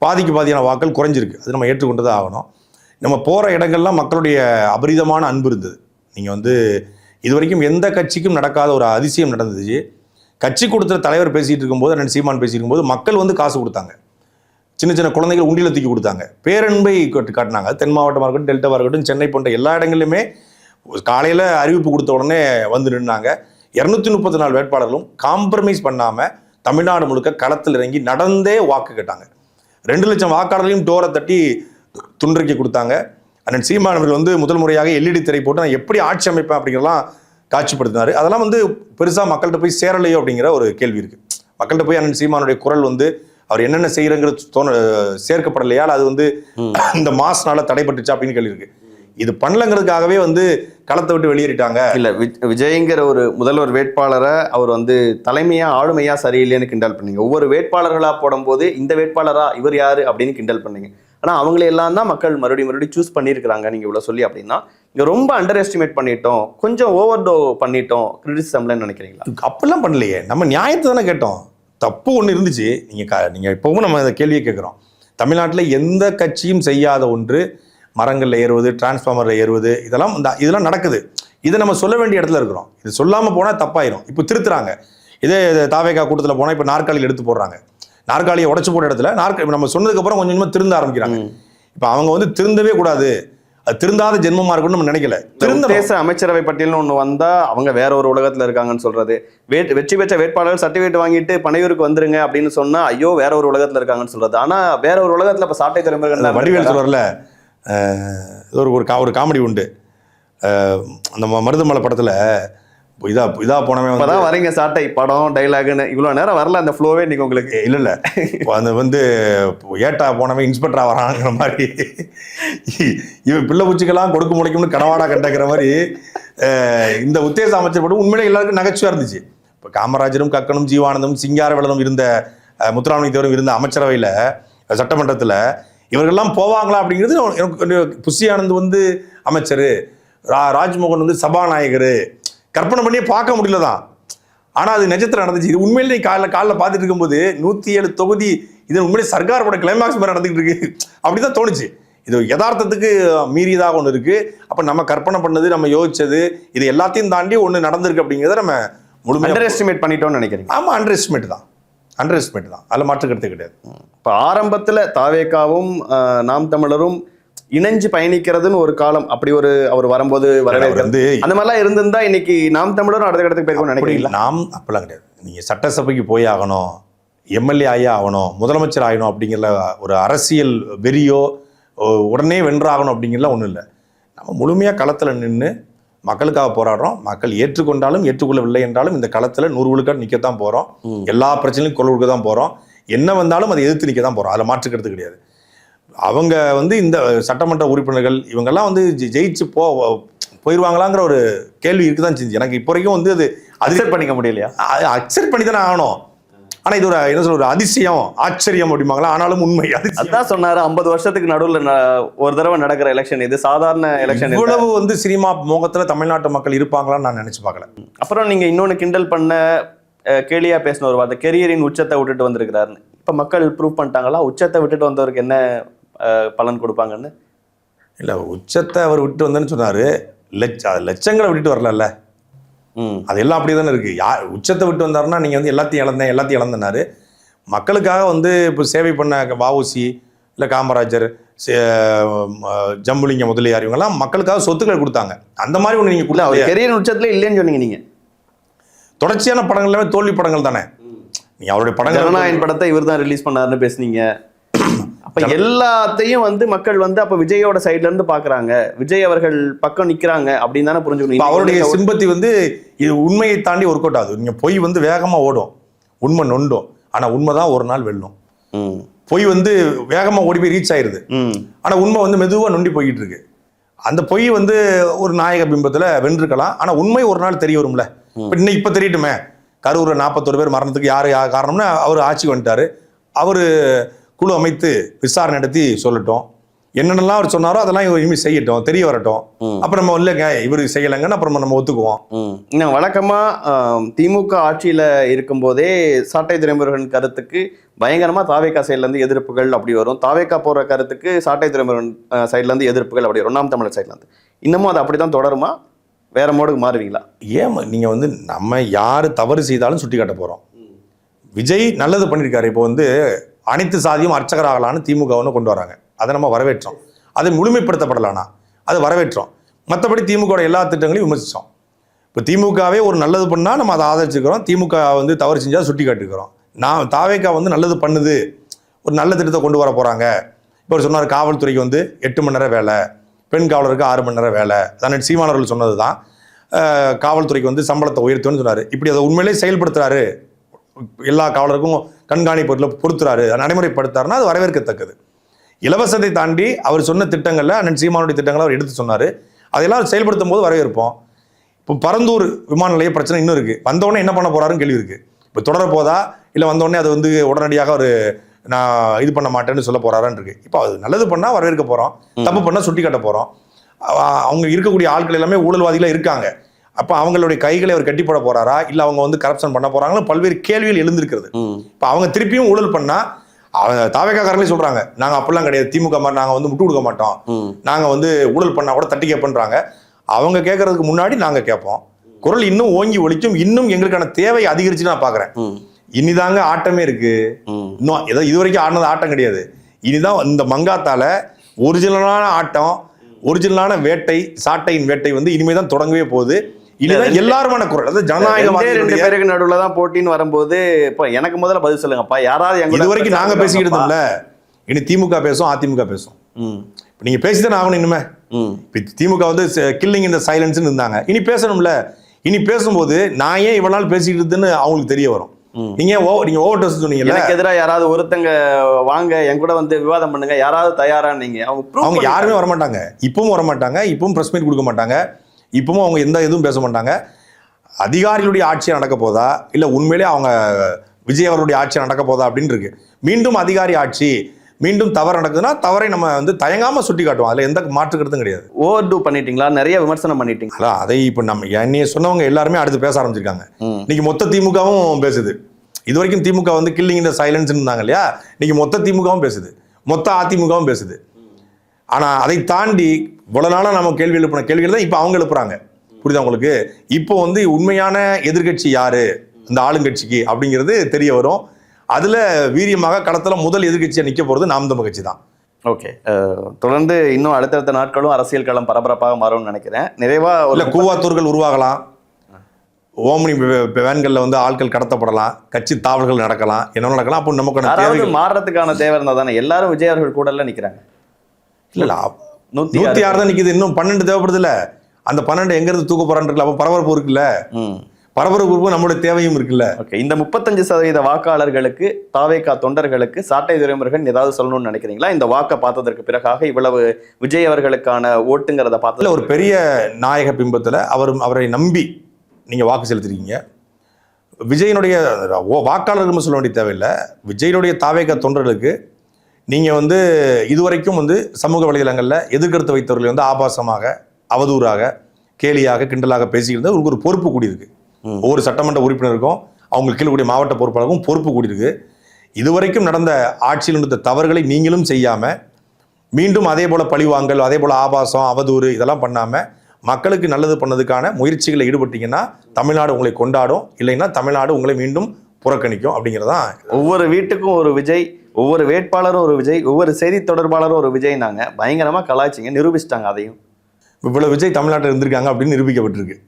பாதியான வாக்கள் குறைஞ்சிருக்கு. அது நம்ம ஏற்றுக்கொண்டுதான் ஆகணும். நம்ம போற இடங்கள்லாம் மக்களுடைய அபரிதமான அன்பு இருந்தது. நீங்க வந்து இது வரைக்கும் எந்த கட்சிக்கும் நடக்காத ஒரு அதிசயம் நடந்துச்சு. கட்சி கொடுத்த தலைவர் பேசிட்டு இருக்கும்போது, சீமான் பேசிட்டு இருக்கும்போது மக்கள் வந்து காசு கொடுத்தாங்க. சின்ன குழந்தைகள் உண்டியில தூக்கி கொடுத்தாங்க. பேரன்பை காட்டினாங்க. தென் மாவட்டமாக இருக்கட்டும், டெல்டாவாக இருக்கட்டும், சென்னை போன்ற எல்லா இடங்களிலுமே காலையில் அறிவிப்பு கொடுத்த உடனே வந்து நின்னாங்க. 234 வேட்பாளர்களும் காம்ப்ரமைஸ் பண்ணாம தமிழ்நாடு முழுக்க களத்தில் இறங்கி நடந்தே வாக்கு கேட்டாங்க. 2 லட்சம் வாக்காளர்களையும் டோரை தட்டி துண்டறிக்கை கொடுத்தாங்க. அண்ணன் சீமான் அவர்கள் வந்து முதல் முறையாக எல்இடி திரை போட்டு நான் எப்படி ஆட்சி அமைப்பேன் அப்படிங்கிறலாம் காட்சிப்படுத்தினார். அதெல்லாம் வந்து பெருசா மக்கள்கிட்ட போய் சேரலையோ அப்படிங்கிற ஒரு கேள்வி இருக்கு. மக்கள்கிட்ட போய் அண்ணன் சீமானுடைய குரல் வந்து அவர் என்னென்ன செய்யறங்கிறது சேர்க்கப்படலையா, அது வந்து இந்த மாசனால தடைப்பட்டுச்சா அப்படின்னு கேள்வி இருக்கு. இது பண்ணலங்கிறதுக்காகவே வந்து களத்தை விட்டு வெளியேறிட்டாங்க. இல்ல, விஜய்ங்கிற ஒரு முதல்வர் வேட்பாளரை அவர் வந்து தலைமையா ஆளுமையா சரியில்லைன்னு கிண்டல் பண்ணீங்க. ஒவ்வொரு வேட்பாளர்களா போடும்போது இந்த வேட்பாளரா இவர் யாரு அப்படின்னு கிண்டல் பண்ணீங்க. ஆனா அவங்களை எல்லாம் தான் மக்கள் மறுபடியும் சூஸ் பண்ணியிருக்கிறாங்க. நீங்க இவ்வளவு சொல்லி அப்படின்னா இங்க ரொம்ப அண்டர் எஸ்டிமேட் பண்ணிட்டோம், கொஞ்சம் ஓவர்டோ பண்ணிட்டோம் கிரிட்டிசிசம்லன்னு நினைக்கிறீங்களா? அப்படிலாம் பண்ணலையே, நம்ம நியாயத்தை தானே கேட்டோம். தப்பு ஒன்று இருந்துச்சு. நீங்க இப்பவும் நம்ம இந்த கேள்வியை கேட்குறோம். தமிழ்நாட்டில் எந்த கட்சியும் செய்யாத ஒன்று மரங்களில் ஏறுவது, டிரான்ஸ்ஃபார்மரில் ஏறுவது, இதெல்லாம் நடக்குது. இதை நம்ம சொல்ல வேண்டிய இடத்துல இருக்கிறோம். இது சொல்லாமல் போனால் தப்பாயிரும். இப்போ திருத்துறாங்க. இதே தாவேகா கூட்டத்தில் போனால் இப்போ நாற்காலியில் எடுத்து போடுறாங்க. நாற்காலியை உடச்சு போட்ட இடத்துல நம்ம சொன்னதுக்கப்புறம் கொஞ்சம் கொஞ்சமாக திருந்த ஆரம்பிக்கிறாங்க. இப்போ அவங்க வந்து திருந்தவே கூடாது, அது திருந்தாத ஜென்மமா இருக்குன்னு நம்ம நினைக்கல. தேச அமைச்சரவை பட்டியல்னு ஒன்று வந்தா அவங்க வேற ஒரு உலகத்துல இருக்காங்கன்னு சொல்றது, வெற்றி பெற்ற வேட்பாளர்கள் சர்டிஃபிகேட் வாங்கிட்டு பனையூருக்கு வந்துருங்க அப்படின்னு சொன்னா ஐயோ வேற ஒரு உலகத்துல இருக்காங்கன்னு சொல்றது. ஆனா வேற ஒரு உலகத்துல இப்ப சாட்டை திறமைகள் வடிவேல் சொல்றல, ஒரு காமெடி உண்டு. அந்த மருதமலை படத்துல இதா போனவன் இப்பதான் வரீங்க சாட்டை படம் டைலாக்னு இவ்வளவு நேரம் வரல அந்த ஃப்ளோவே நீங்க உங்களுக்கு இல்ல அந்த வந்து ஏட்டா போனவன் இன்ஸ்பெக்டரா வராங்கிற மாதிரி, இவன் பிள்ளை பூச்சிக்கெல்லாம் கொடுக்க முடிக்கும்னு கனவாடா கண்டக்கிற மாதிரி இந்த உத்தேச அமைச்சர் படம் உண்மையிலே எல்லாருக்கும் நகைச்சுவையாக இருந்துச்சு. இப்போ காமராஜரும் கக்கனும் ஜீவானந்தும் சிங்காரவேலனும் இருந்த முத்துராமலிங்க தேவரும் இருந்த அமைச்சரவையில் சட்டமன்றத்தில் இவர்கள்லாம் போவாங்களா அப்படிங்கிறது எனக்கு புஷி ஆனந்த் வந்து அமைச்சர், ராஜ்மோகன் வந்து சபாநாயகர், கற்பனை பண்ணியே பார்க்க முடியல தான். ஆனால் அது நிஜத்தில் நடந்துச்சு. இது உண்மையிலே காலைல பார்த்துட்டு இருக்கும்போது 107 தொகுதி இது உண்மையிலே சர்க்காரோட கிளைமாக்ஸ் மாதிரி நடந்துகிட்டு இருக்கு அப்படிதான் தோணுச்சு. இது யதார்த்தத்துக்கு மீறியதாக ஒன்று இருக்கு. அப்போ நம்ம கற்பனை பண்ணது, நம்ம யோசிச்சது, இது எல்லாத்தையும் தாண்டி ஒன்று நடந்திருக்கு அப்படிங்கிறத நம்ம முழுமையாக அண்டர் எஸ்டிமேட் பண்ணிட்டோம்னு நினைக்கிறீங்க? ஆமாம், அண்டர் எஸ்டிமேட் தான், அதில் மாற்று கருத்து கிடையாது. இப்போ ஆரம்பத்தில் தாவேகாவும் நாம் தமிழரும் இணைஞ்சு பயணிக்கிறதுன்னு ஒரு காலம், அப்படி ஒரு அவர் வரும்போது வரவேற்கிறது அந்த மாதிரிலாம் இருந்திருந்தா இன்னைக்கு நாம் தமிழரும் அடுத்த இடத்துக்கு போயிருக்கோம்னு நினைக்கிறீங்களா? நாம் அப்பெல்லாம் கிடையாது. நீங்கள் சட்டசபைக்கு போய் ஆகணும், எம்எல்ஏ ஆகி ஆகணும், முதலமைச்சர் ஆகணும் அப்படிங்கிற ஒரு அரசியல் வெறியோ உடனே வென்றாகணும் அப்படிங்கிறலாம் ஒன்றும் இல்லை. நம்ம முழுமையாக களத்தில் நின்று மக்களுக்காக போராடுறோம். மக்கள் ஏற்றுக்கொண்டாலும் ஏற்றுக்கொள்ளவில்லை என்றாலும் இந்த களத்தில் 100 விழுக்காடு நிற்கத்தான் போகிறோம். எல்லா பிரச்சனையும் குரல் கொடுக்க தான் போகிறோம். என்ன வந்தாலும் அதை எதிர்த்து நிற்க தான் போகிறோம். அதில் மாற்றுக்கிறது கிடையாது. அவங்க வந்து இந்த சட்டமன்ற உறுப்பினர்கள் இவங்கெல்லாம் வந்து ஜெயிச்சு போயிடுவாங்களாங்கிற ஒரு கேள்வி இருக்கு தான் செஞ்சு. எனக்கு இப்போ வரைக்கும் வந்து அது அக்செப்ட் பண்ணிக்க முடியலையா? அக்செப்ட் பண்ணி தானே ஆகணும். ஆனால் இது ஒரு என்ன சொல்ற ஒரு அதிசயம், ஆச்சரியம் அப்படிம்பாங்களா, ஆனாலும் உண்மை. அதான் சொன்னாரு 50 வருஷத்துக்கு நடுவில் ஒரு தடவை நடக்கிற எலெக்ஷன், இது சாதாரண எலெக்ஷன். இவ்வளவு வந்து சினிமா மோகத்துல தமிழ்நாட்டு மக்கள் இருப்பாங்களான்னு நான் நினைச்சு பார்க்கல. அப்புறம் நீங்க இன்னொன்னு கிண்டல் பண்ண கேலியா பேசின ஒரு வார்த்தை, கெரியரின் உச்சத்தை விட்டுட்டு வந்திருக்கிறாருன்னு. இப்ப மக்கள் ப்ரூவ் பண்ணிட்டாங்களா உச்சத்தை விட்டுட்டு வந்தவருக்கு என்ன பலன் கொடுப்பாங்கன்னு? இல்ல, உச்சத்தை அவர் விட்டு வந்தேன்னு சொன்னாரு, லட்சங்களை விட்டுட்டு வரல. அதெல்லாம் அப்படி தானே இருக்கு. உச்சத்தை விட்டு வந்தாருன்னா நீங்க வந்து எல்லாத்தையும் இழந்தனாரு. மக்களுக்காக வந்து இப்போ சேவை பண்ண வஉசி இல்லை காமராஜர், ஜம்புலிங்க முதலியார் இவங்கெல்லாம் மக்களுக்காக சொத்துக்களை கொடுத்தாங்க. அந்த மாதிரி ஒன்று நீங்க அவர் கெரியர் உச்சத்துல இல்லைன்னு சொன்னீங்க. நீங்க தொடர்ச்சியான படங்கள் எல்லாமே தோல்வி படங்கள் தானே. நீங்க அவருடைய படங்கள், ஜனநாயகன் படத்தை இவர் தான் ரிலீஸ் பண்ணாருன்னு பேசுனீங்க. அப்ப எல்லாத்தையும் வந்து மக்கள் வந்து அப்ப விஜயோட சைட்ல இருந்து பாக்குறாங்க, விஜய் அவர்கள் பக்கம் நிக்கிறாங்க அப்படின்னு தானே புரிஞ்சுக்கணும். அவருடைய சிம்பத்தி வந்து இது உண்மையை தாண்டி ஒர்க் அவுட் ஆகுது. நீங்க பொய் வந்து வேகமா ஓடும், உண்மை நொண்டும். ஆனா உண்மைதான் ஒரு நாள் வெல்லும். பொய் வந்து வேகமா ஓடி போய் ரீச் ஆயிருது, ஆனா உண்மை வந்து மெதுவா நொண்டி போய்கிட்டு இருக்கு. அந்த பொய் வந்து ஒரு நாயக பிம்பத்துல வென்றிருக்கலாம், ஆனா உண்மை ஒரு நாள் தெரிய வரும்ல. இப்ப தெரியட்டுமே, கரூர்ல 41 பேர் மரணத்துக்கு யாரு காரணம்னு அவர் ஆட்சிக்கு வந்துட்டாரு. அவரு குழு அமைத்து விசாரணை நடத்தி சொல்லட்டும். என்னென்னலாம் அவர் சொன்னாரோ அதெல்லாம் இவர் இனிமேல் செய்யட்டும், தெரிய வரட்டும். அப்புறம் நம்ம இல்லைங்க இவரு செய்யலைங்கன்னு அப்புறம் நம்ம ஒத்துக்குவோம். இன்னும் வழக்கமா திமுக ஆட்சியில இருக்கும் போதே சாட்டை துரைமுருகன் கருத்துக்கு பயங்கரமா தாவேகா சைட்ல இருந்து எதிர்ப்புகள் அப்படி வரும். தாவேகா போற கருத்துக்கு சாட்டை துரைமுருகன் சைட்ல இருந்து எதிர்ப்புகள் அப்படி வரும். நாம் தமிழர் சைட்ல இருந்து இன்னமும் அது அப்படிதான் தொடருமா, வேற மோடுக்கு மாறுவீங்களா? ஏன் நீங்க வந்து நம்ம யாரு தவறு செய்தாலும் சுட்டி காட்ட போறோம். விஜய் நல்லது பண்ணியிருக்காரு. இப்போ வந்து அனைத்து சாதியும் அர்ச்சகராகலான்னு திமுகவுன்னு கொண்டு வராங்க. அதை நம்ம வரவேற்றோம். அதை முழுமைப்படுத்தப்படலானா அதை வரவேற்றோம். மற்றபடி திமுக எல்லா திட்டங்களையும் விமர்சித்தோம். இப்போ திமுகவே ஒரு நல்லது பண்ணால் நம்ம அதை ஆதரிச்சுக்கிறோம். திமுக வந்து தவறு செஞ்சால் சுட்டி காட்டுக்கிறோம். தாவேகா வந்து நல்லது பண்ணுது, ஒரு நல்ல திட்டத்தை கொண்டு வர போகிறாங்க. இப்போ சொன்னார் காவல்துறைக்கு வந்து 8 மணி நேரம் வேலை, பெண் காவலருக்கு 6 மணி நேரம் வேலை. அதான் சீமானவர்கள் சொன்னது தான். காவல்துறைக்கு வந்து சம்பளத்தை உயர்த்துன்னு சொன்னார். இப்படி அதை உண்மையிலே செயல்படுத்துறாரு, எல்லா காவலருக்கும் கண்காணிப்பு பொறுத்துறாரு, நடைமுறைப்படுத்தாருன்னா அது வரவேற்கத்தக்கது. இலவசத்தை தாண்டி அவர் சொன்ன திட்டங்களில் அண்ணன் சீமானுடைய திட்டங்களை அவர் எடுத்து சொன்னார். அதெல்லாம் செயல்படுத்தும் போது வரவேற்போம். இப்போ பரந்தூர் விமான நிலைய பிரச்சனை இன்னும் இருக்குது. வந்தோடனே என்ன பண்ண போகிறாருன்னு கேள்வி இருக்குது. இப்போ தொடர போதா இல்லை வந்தோடனே அது வந்து உடனடியாக அவர் நான் இது பண்ண மாட்டேன்னு சொல்ல போகிறாரான்னு இருக்குது. இப்போ அது நல்லது பண்ணால் வரவேற்க போகிறோம், தப்பு பண்ணால் சுட்டி காட்ட போகிறோம். அவங்க இருக்கக்கூடிய ஆட்கள் எல்லாமே ஊழல்வாதிகளாக இருக்காங்க. அப்போ அவங்களுடைய கைகளை அவர் கட்டி போட போகிறாரா, இல்லை அவங்க வந்து கரப்ஷன் பண்ண போகிறாங்களோ பல்வேறு கேள்விகள் எழுந்திருக்கிறது. இப்போ அவங்க திருப்பியும் ஊழல் பண்ணால் தாவேகாரங்களே சொல்றாங்க, நாங்க அப்படிலாம் கிடையாது, திமுக மாதிரி நாங்க வந்து முட்டு கொடுக்க மாட்டோம், நாங்க வந்து ஊழல் பண்ணா கூட தட்டி கேட்பன்றாங்க. அவங்க கேட்கறதுக்கு முன்னாடி நாங்க கேட்போம். குரல் இன்னும் ஓங்கி ஒலிக்கும். இன்னும் எங்களுக்கான தேவை அதிகரிச்சு நான் பாக்குறேன். இனிதாங்க ஆட்டமே இருக்கு. இன்னும் ஏதோ இதுவரைக்கும் ஆடினது ஆட்டம் கிடையாது. இனிதான் இந்த மங்காத்தால ஒரிஜினலான ஆட்டம், ஒரிஜினலான வேட்டை, சாட்டையின் வேட்டை வந்து இனிமேதான் தொடங்கவே போகுது. இதுதான் எல்லாருமான குரல். அதாவது ஜனநாயகவாதி 2 பேருக்கு நடுவுல தான் போட்டின்னு வரும்போது இப்போ எனக்கு முதல்ல பதில் சொல்லுங்கப்பா. யாராவது இது வரைக்கும் நாங்க பேசிக்கிட்டு இருந்தோம்ல, இனி திமுக பேசும், அதிமுக பேசும். இப்ப நீங்க பேசிதான் ஆகணும். இனிமே திமுக வந்து கில்லிங் இந்த சைலன்ஸ் இருந்தாங்க. இனி பேசணும்ல. இனி பேசும்போது நான் ஏன் இவ்வளவு நாள் பேசிக்கிட்டு இருந்தேன்னு அவங்களுக்கு தெரிய வரும். நீங்க ஓவர் டெஸ்ட் சொன்னீங்கல்ல, எனக்கு எதிராக யாராவது ஒருத்தங்க வாங்க என் கூட வந்து விவாதம் பண்ணுங்க, யாராவது தயாரா? நீங்க அவங்க யாருமே வரமாட்டாங்க. இப்பவும் வரமாட்டாங்க. இப்பவும் பிரஸ் மீட் கொடுக்க மாட்டாங்க. இப்பவும் அவங்க எந்த எதுவும் பேச மாட்டாங்க. அதிகாரிகளுடைய ஆட்சியாக நடக்க போதா இல்லை உண்மையிலே அவங்க விஜய் அவர்களுடைய ஆட்சியாக நடக்க போதா அப்படின்னு இருக்கு. மீண்டும் அதிகாரி ஆட்சி, மீண்டும் தவறு நடக்குதுன்னா தவறை நம்ம வந்து தயங்காம சுட்டி காட்டுவோம். அதில் எந்த மாற்று கருத்தும் கிடையாது. ஓவர் டூ பண்ணிட்டீங்களா, நிறைய விமர்சனம் பண்ணிட்டீங்க. அதான் அதை இப்போ நம்ம என்னைய சொன்னவங்க எல்லாருமே அடுத்து பேச ஆரம்பிச்சிருக்காங்க. இன்னைக்கு மொத்த திமுகவும் பேசுது. இது வரைக்கும் திமுக வந்து கில்லிங் இந்த சைலன்ஸ் இருந்தாங்க இல்லையா, இன்னைக்கு மொத்த திமுகவும் பேசுது, மொத்த அதிமுகவும் பேசுது. ஆனால் அதை தாண்டி இவ்வளவு நாளாக நம்ம கேள்வி எழுப்பின கேள்விகள் தான் இப்போ அவங்க எழுப்புறாங்க. புரியுதா உங்களுக்கு? இப்போ வந்து உண்மையான எதிர்கட்சி யாரு இந்த ஆளுங்கட்சிக்கு அப்படிங்கிறது தெரிய வரும். அதுல வீரியமாக களத்துல முதல் எதிர்கட்சியா நிக்க போறது நாம் தமிழ் கட்சி தான். ஓகே, தொடர்ந்து இன்னும் அடுத்தடுத்த நாட்களும் அரசியல் களம் பரபரப்பாக மாறும்னு நினைக்கிறேன். நிறைவா இல்ல கூவாத்தூர்கள் உருவாகலாம், ஓம்னி வேன்கள்ல வந்து ஆட்கள் கடத்தப்படலாம், கட்சி தாவல்கள் நடக்கலாம், என்ன நடக்கலாம். அப்போ நமக்கு மாறுறதுக்கான தேவை இருந்தா தானே எல்லாரும் விஜய் அவர்கள் கூட எல்லாம் நிக்கிறாங்க. இல்ல 106 தான் நிக்குது, இன்னும் 12 தேவைப்படுது இல்ல. அந்த 12 எங்க இருந்து தூக்க போறான்னு இருக்குல்ல, அப்ப பரபரப்பு இருக்குல்ல, பரபரப்பு நம்மளுடைய தேவையும் இருக்குல்ல. ஓகே, இந்த 35% வாக்காளர்களுக்கு, தாவேகா தொண்டர்களுக்கு சாட்டை துரைமுருகன் ஏதாவது சொல்லணும்னு நினைக்கிறீங்களா? இந்த வாக்கை பார்த்ததற்கு பிறகாக இவ்வளவு விஜய் அவர்களுக்கான ஓட்டுங்கிறத பார்த்து ஒரு பெரிய நாயக பிம்பத்துல அவரை நம்பி நீங்க வாக்கு செலுத்திருக்கீங்க. விஜயனுடைய வாக்காளர்கள் சொல்ல வேண்டிய தேவையில்லை. விஜயனுடைய தாவேகா தொண்டர்களுக்கு நீங்க வந்து இதுவரைக்கும் வந்து சமூக வலைதளங்கள்ல எதிர்கருத்து வைத்தவர்களை வந்து ஆபாசமாக, அவதூறாக, கேலியாக, கிண்டலாக பேசிக்கிறது ஒரு பொறுப்பு கூடியிருக்கு. ஒவ்வொரு சட்டமன்ற உறுப்பினருக்கும் அவங்களுக்கு கீழக்கூடிய மாவட்ட பொறுப்பாளருக்கும் பொறுப்பு கூடியிருக்கு. இதுவரைக்கும் நடந்த ஆட்சியில் இருந்த தவறுகளை நீங்களும் செய்யாம மீண்டும் அதே போல பழிவாங்கல், அதே போல ஆபாசம், அவதூறு இதெல்லாம் பண்ணாம மக்களுக்கு நல்லது பண்ணதுக்கான முயற்சிகளை ஈடுபட்டீங்கன்னா தமிழ்நாடு உங்களை கொண்டாடும், இல்லைன்னா தமிழ்நாடு உங்களை மீண்டும் புறக்கணிக்கும். அப்படிங்கிறதான் ஒவ்வொரு வீட்டுக்கும் ஒரு விஜய், ஒவ்வொரு வேட்பாளரும் ஒரு விஜய், ஒவ்வொரு செய்தி தொடர்பாளரும் ஒரு விஜய். நாங்க பயங்கரமா கலாய்ச்சிங்க, நிரூபிச்சிட்டாங்க. அதையும் இவ்வளவு விஜய் தமிழ்நாட்டில் இருந்திருக்காங்க அப்படின்னு நிரூபிக்கப்பட்டிருக்கு.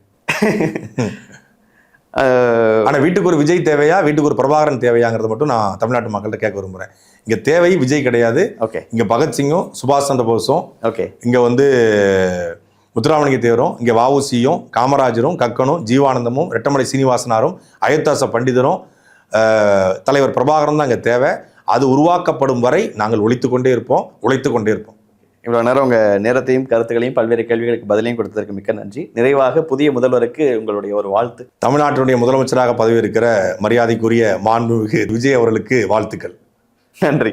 ஆனா வீட்டுக்கு ஒரு விஜய் தேவையா, வீட்டுக்கு ஒரு பிரபாகரன் தேவையாங்கிறத மட்டும் நான் தமிழ்நாட்டு மக்கள்கிட்ட கேட்க விரும்புறேன். இங்க தேவை விஜய் கிடையாது. இங்க பகத்சிங்கும் சுபாஷ் சந்திர போஸும், இங்க வந்து முத்துராமலிங்க தேவரும், இங்க வஉசியும், காமராஜரும், கக்கனும், ஜீவானந்தமும், ரெட்டமலை சீனிவாசனாரும், அயோத்தாச பண்டிதரும், தலைவர் பிரபாகரன் தான் இங்க தேவை. அது உருவாக்கப்படும் வரை நாங்கள் உழைத்துக் கொண்டே இருப்போம். இவ்வளவு நேரம் உங்க நேரத்தையும் கருத்துக்களையும் பல்வேறு கேள்விகளுக்கு பதிலையும் கொடுத்ததற்கு மிக்க நன்றி. நிறைவாக புதிய முதல்வருக்கு உங்களுடைய ஒரு வாழ்த்து. தமிழ்நாட்டினுடைய முதலமைச்சராக பதவி இருக்கிற மரியாதைக்குரிய மாண்புமிகு விஜய் அவர்களுக்கு வாழ்த்துக்கள். நன்றி.